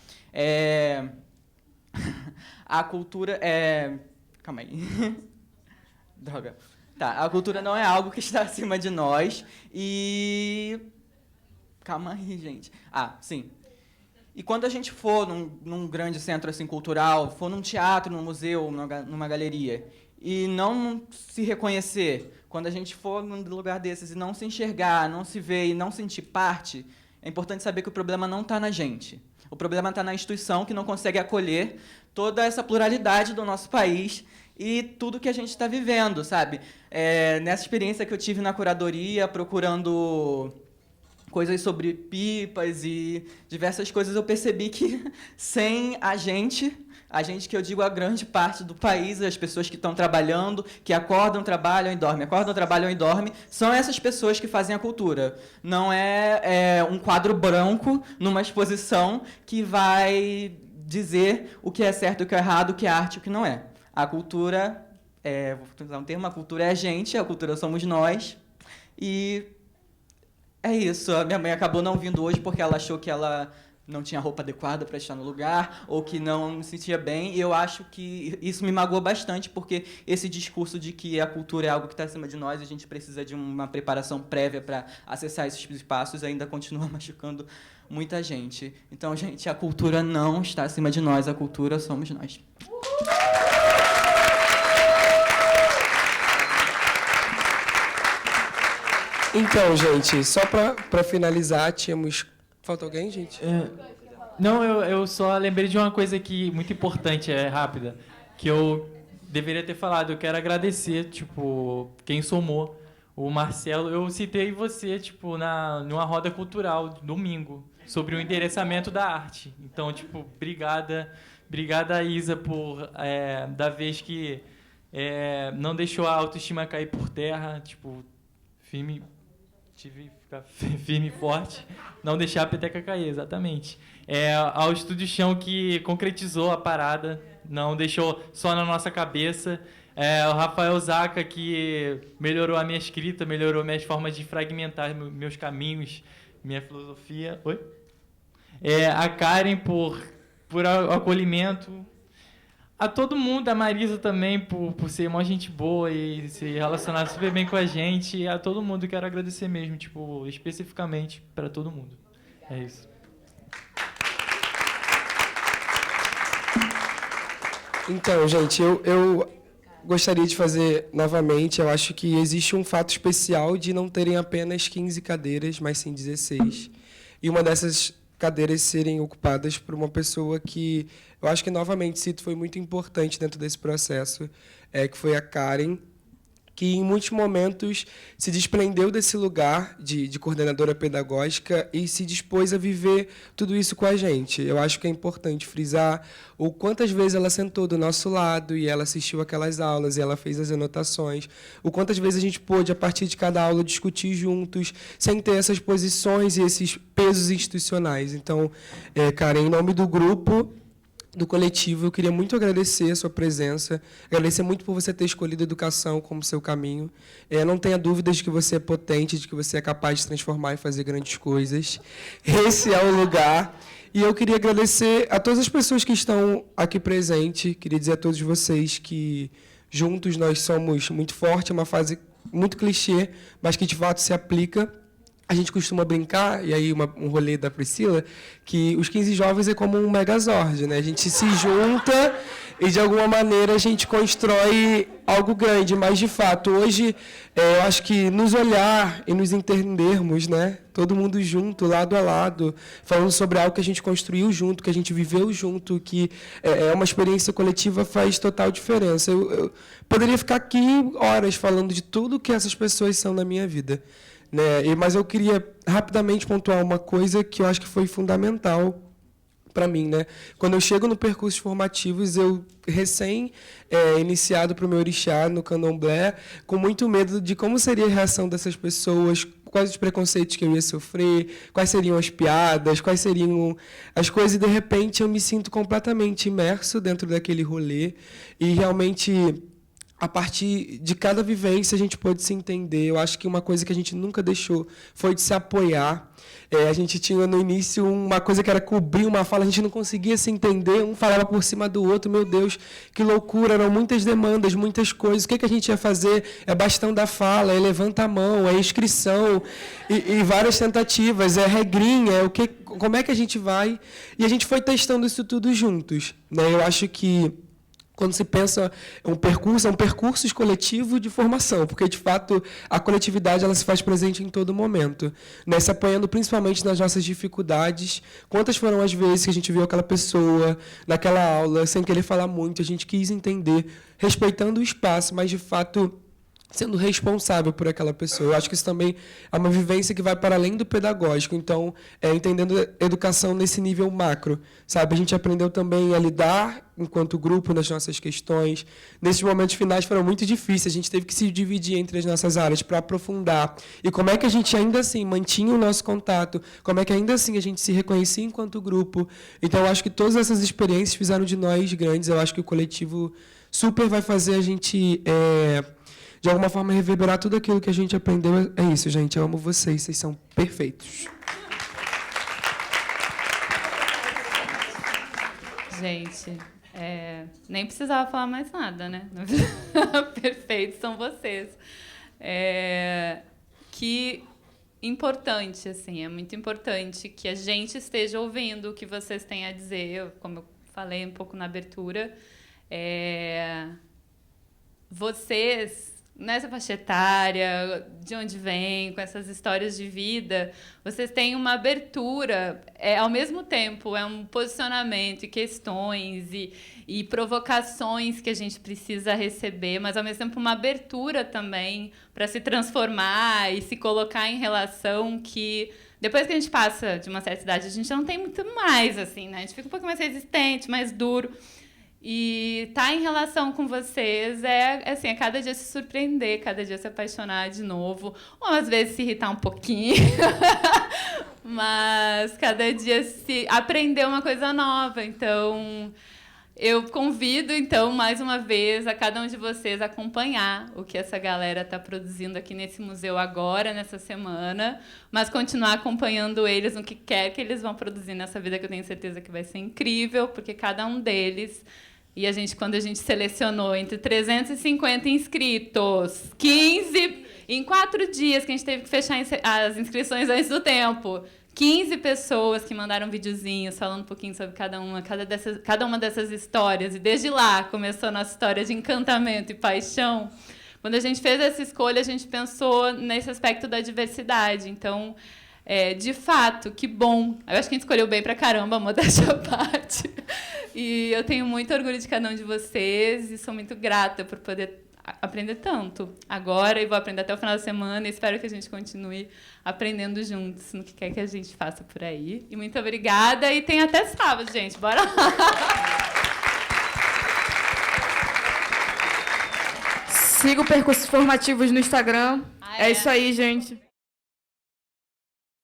A cultura é... Calma aí. Droga. Tá, a cultura não é algo que está acima de nós e... Calma aí, gente. Sim. E quando a gente for num grande centro assim, cultural, for num teatro, num museu, numa galeria, e não se reconhecer, quando a gente for num lugar desses e não se enxergar, não se ver e não sentir parte, é importante saber que o problema não está na gente. O problema está na instituição, que não consegue acolher toda essa pluralidade do nosso país e tudo que a gente está vivendo, sabe? Nessa experiência que eu tive na curadoria, procurando coisas sobre pipas e diversas coisas, eu percebi que sem a gente A gente, que eu digo a grande parte do país, as pessoas que estão trabalhando, que acordam, trabalham e dormem, acordam, trabalham e dormem, são essas pessoas que fazem a cultura. Não é um quadro branco numa exposição que vai dizer o que é certo, o que é errado, o que é arte e o que não é. A cultura, vou usar um termo, a cultura é a gente, a cultura somos nós. E é isso. A minha mãe acabou não vindo hoje porque ela achou que ela não tinha roupa adequada para estar no lugar, ou que não me sentia bem, e eu acho que isso me magoou bastante, porque esse discurso de que a cultura é algo que está acima de nós, a gente precisa de uma preparação prévia para acessar esses espaços, ainda continua machucando muita gente. Então, gente, a cultura não está acima de nós, a cultura somos nós. Então, gente, só para finalizar, tínhamos... Falta alguém, gente? Não, eu só lembrei de uma coisa aqui muito importante, rápida, que eu deveria ter falado. Eu quero agradecer, tipo, quem somou. O Marcelo, eu citei você, tipo, numa roda cultural, domingo, sobre o endereçamento da arte. Então, tipo, obrigada, Isa, por, da vez que não deixou a autoestima cair por terra, tipo, tive que ficar firme e forte, não deixar a peteca cair, exatamente. Ao Estúdio Chão, que concretizou a parada, não deixou só na nossa cabeça. O Rafael Zaca, que melhorou a minha escrita, melhorou minhas formas de fragmentar meus caminhos, minha filosofia. Oi? A Karen, por acolhimento. A todo mundo, a Marisa também, por ser uma gente boa e se relacionar super bem com a gente. E a todo mundo quero agradecer mesmo, tipo, especificamente para todo mundo. É isso. Então, gente, eu gostaria de fazer novamente. Eu acho que existe um fato especial de não terem apenas 15 cadeiras, mas sim 16. E uma dessas cadeiras serem ocupadas por uma pessoa que eu acho que, novamente, cito, foi muito importante dentro desse processo, que foi a Karen, que em muitos momentos se desprendeu desse lugar de coordenadora pedagógica e se dispôs a viver tudo isso com a gente. Eu acho que é importante frisar o quantas vezes ela sentou do nosso lado e ela assistiu aquelas aulas e ela fez as anotações, o quantas vezes a gente pôde, a partir de cada aula, discutir juntos, sem ter essas posições e esses pesos institucionais. Então, Karen, em nome do grupo, do coletivo, eu queria muito agradecer a sua presença, agradecer muito por você ter escolhido a educação como seu caminho. Não tenha dúvidas de que você é potente, de que você é capaz de transformar e fazer grandes coisas. Esse é o lugar. E eu queria agradecer a todas as pessoas que estão aqui presentes, queria dizer a todos vocês que juntos nós somos muito fortes, é uma frase muito clichê, mas que de fato se aplica. A gente costuma brincar, e aí um rolê da Priscila, que os 15 jovens é como um megazord, né? A gente se junta e, de alguma maneira, a gente constrói algo grande. Mas, de fato, hoje, eu acho que nos olhar e nos entendermos, né? Todo mundo junto, lado a lado, falando sobre algo que a gente construiu junto, que a gente viveu junto, que é uma experiência coletiva, faz total diferença. Eu poderia ficar aqui horas falando de tudo que essas pessoas são na minha vida, né? Mas eu queria rapidamente pontuar uma coisa que eu acho que foi fundamental para mim, né? Quando eu chego no percursos formativos, eu iniciado para o meu orixá no candomblé, com muito medo de como seria a reação dessas pessoas, quais os preconceitos que eu ia sofrer, quais seriam as piadas, quais seriam as coisas, e de repente eu me sinto completamente imerso dentro daquele rolê e realmente, a partir de cada vivência, a gente pode se entender. Eu acho que uma coisa que a gente nunca deixou foi de se apoiar. A gente tinha, no início, uma coisa que era cobrir uma fala, a gente não conseguia se entender, um falava por cima do outro. Meu Deus, que loucura, eram muitas demandas, muitas coisas. O que a gente ia fazer? É bastão da fala, é levanta a mão, é inscrição, e várias tentativas, é regrinha, como é que a gente vai? E a gente foi testando isso tudo juntos, né? Eu acho que quando se pensa é um percurso coletivo de formação, porque, de fato, a coletividade ela se faz presente em todo momento, né? Se apoiando principalmente nas nossas dificuldades. Quantas foram as vezes que a gente viu aquela pessoa naquela aula, sem querer falar muito, a gente quis entender, respeitando o espaço, mas, de fato, sendo responsável por aquela pessoa. Eu acho que isso também é uma vivência que vai para além do pedagógico. Então, entendendo educação nesse nível macro, sabe? A gente aprendeu também a lidar enquanto grupo nas nossas questões. Nesses momentos finais foram muito difíceis. A gente teve que se dividir entre as nossas áreas para aprofundar. E como é que a gente ainda assim mantinha o nosso contato? Como é que ainda assim a gente se reconhecia enquanto grupo? Então, eu acho que todas essas experiências fizeram de nós grandes. Eu acho que o coletivo super vai fazer a gente... de alguma forma, reverberar tudo aquilo que a gente aprendeu. É isso, gente. Eu amo vocês. Vocês são perfeitos. Gente, nem precisava falar mais nada, né? Perfeitos são vocês. Que importante, assim, é muito importante que a gente esteja ouvindo o que vocês têm a dizer. Como eu falei um pouco na abertura, vocês... nessa faixa etária, de onde vem, com essas histórias de vida, vocês têm uma abertura, ao mesmo tempo, é um posicionamento e questões e provocações que a gente precisa receber, mas, ao mesmo tempo, uma abertura também para se transformar e se colocar em relação que, depois que a gente passa de uma certa idade, a gente não tem muito mais, assim, né? A gente fica um pouco mais resistente, mais duro. E estar em relação com vocês assim, cada dia se surpreender, cada dia se apaixonar de novo, ou às vezes se irritar um pouquinho, mas cada dia se aprender uma coisa nova. Então, eu convido, então, mais uma vez, a cada um de vocês acompanhar o que essa galera está produzindo aqui nesse museu agora, nessa semana, mas continuar acompanhando eles no que quer que eles vão produzir nessa vida, que eu tenho certeza que vai ser incrível, porque cada um deles... E quando a gente selecionou entre 350 inscritos, 15... Em 4 dias, que a gente teve que fechar as inscrições antes do tempo, 15 pessoas que mandaram videozinhos falando um pouquinho sobre cada uma dessas histórias. E desde lá começou a nossa história de encantamento e paixão. Quando a gente fez essa escolha, a gente pensou nesse aspecto da diversidade. Então... de fato, que bom. Eu acho que a gente escolheu bem pra caramba, modéstia à parte. E eu tenho muito orgulho de cada um de vocês e sou muito grata por poder aprender tanto agora, e vou aprender até o final da semana, e espero que a gente continue aprendendo juntos no que quer que a gente faça por aí. E muito obrigada, e tem até sábado, gente. Bora lá! Siga o Percursos Formativos no Instagram. É isso aí, gente.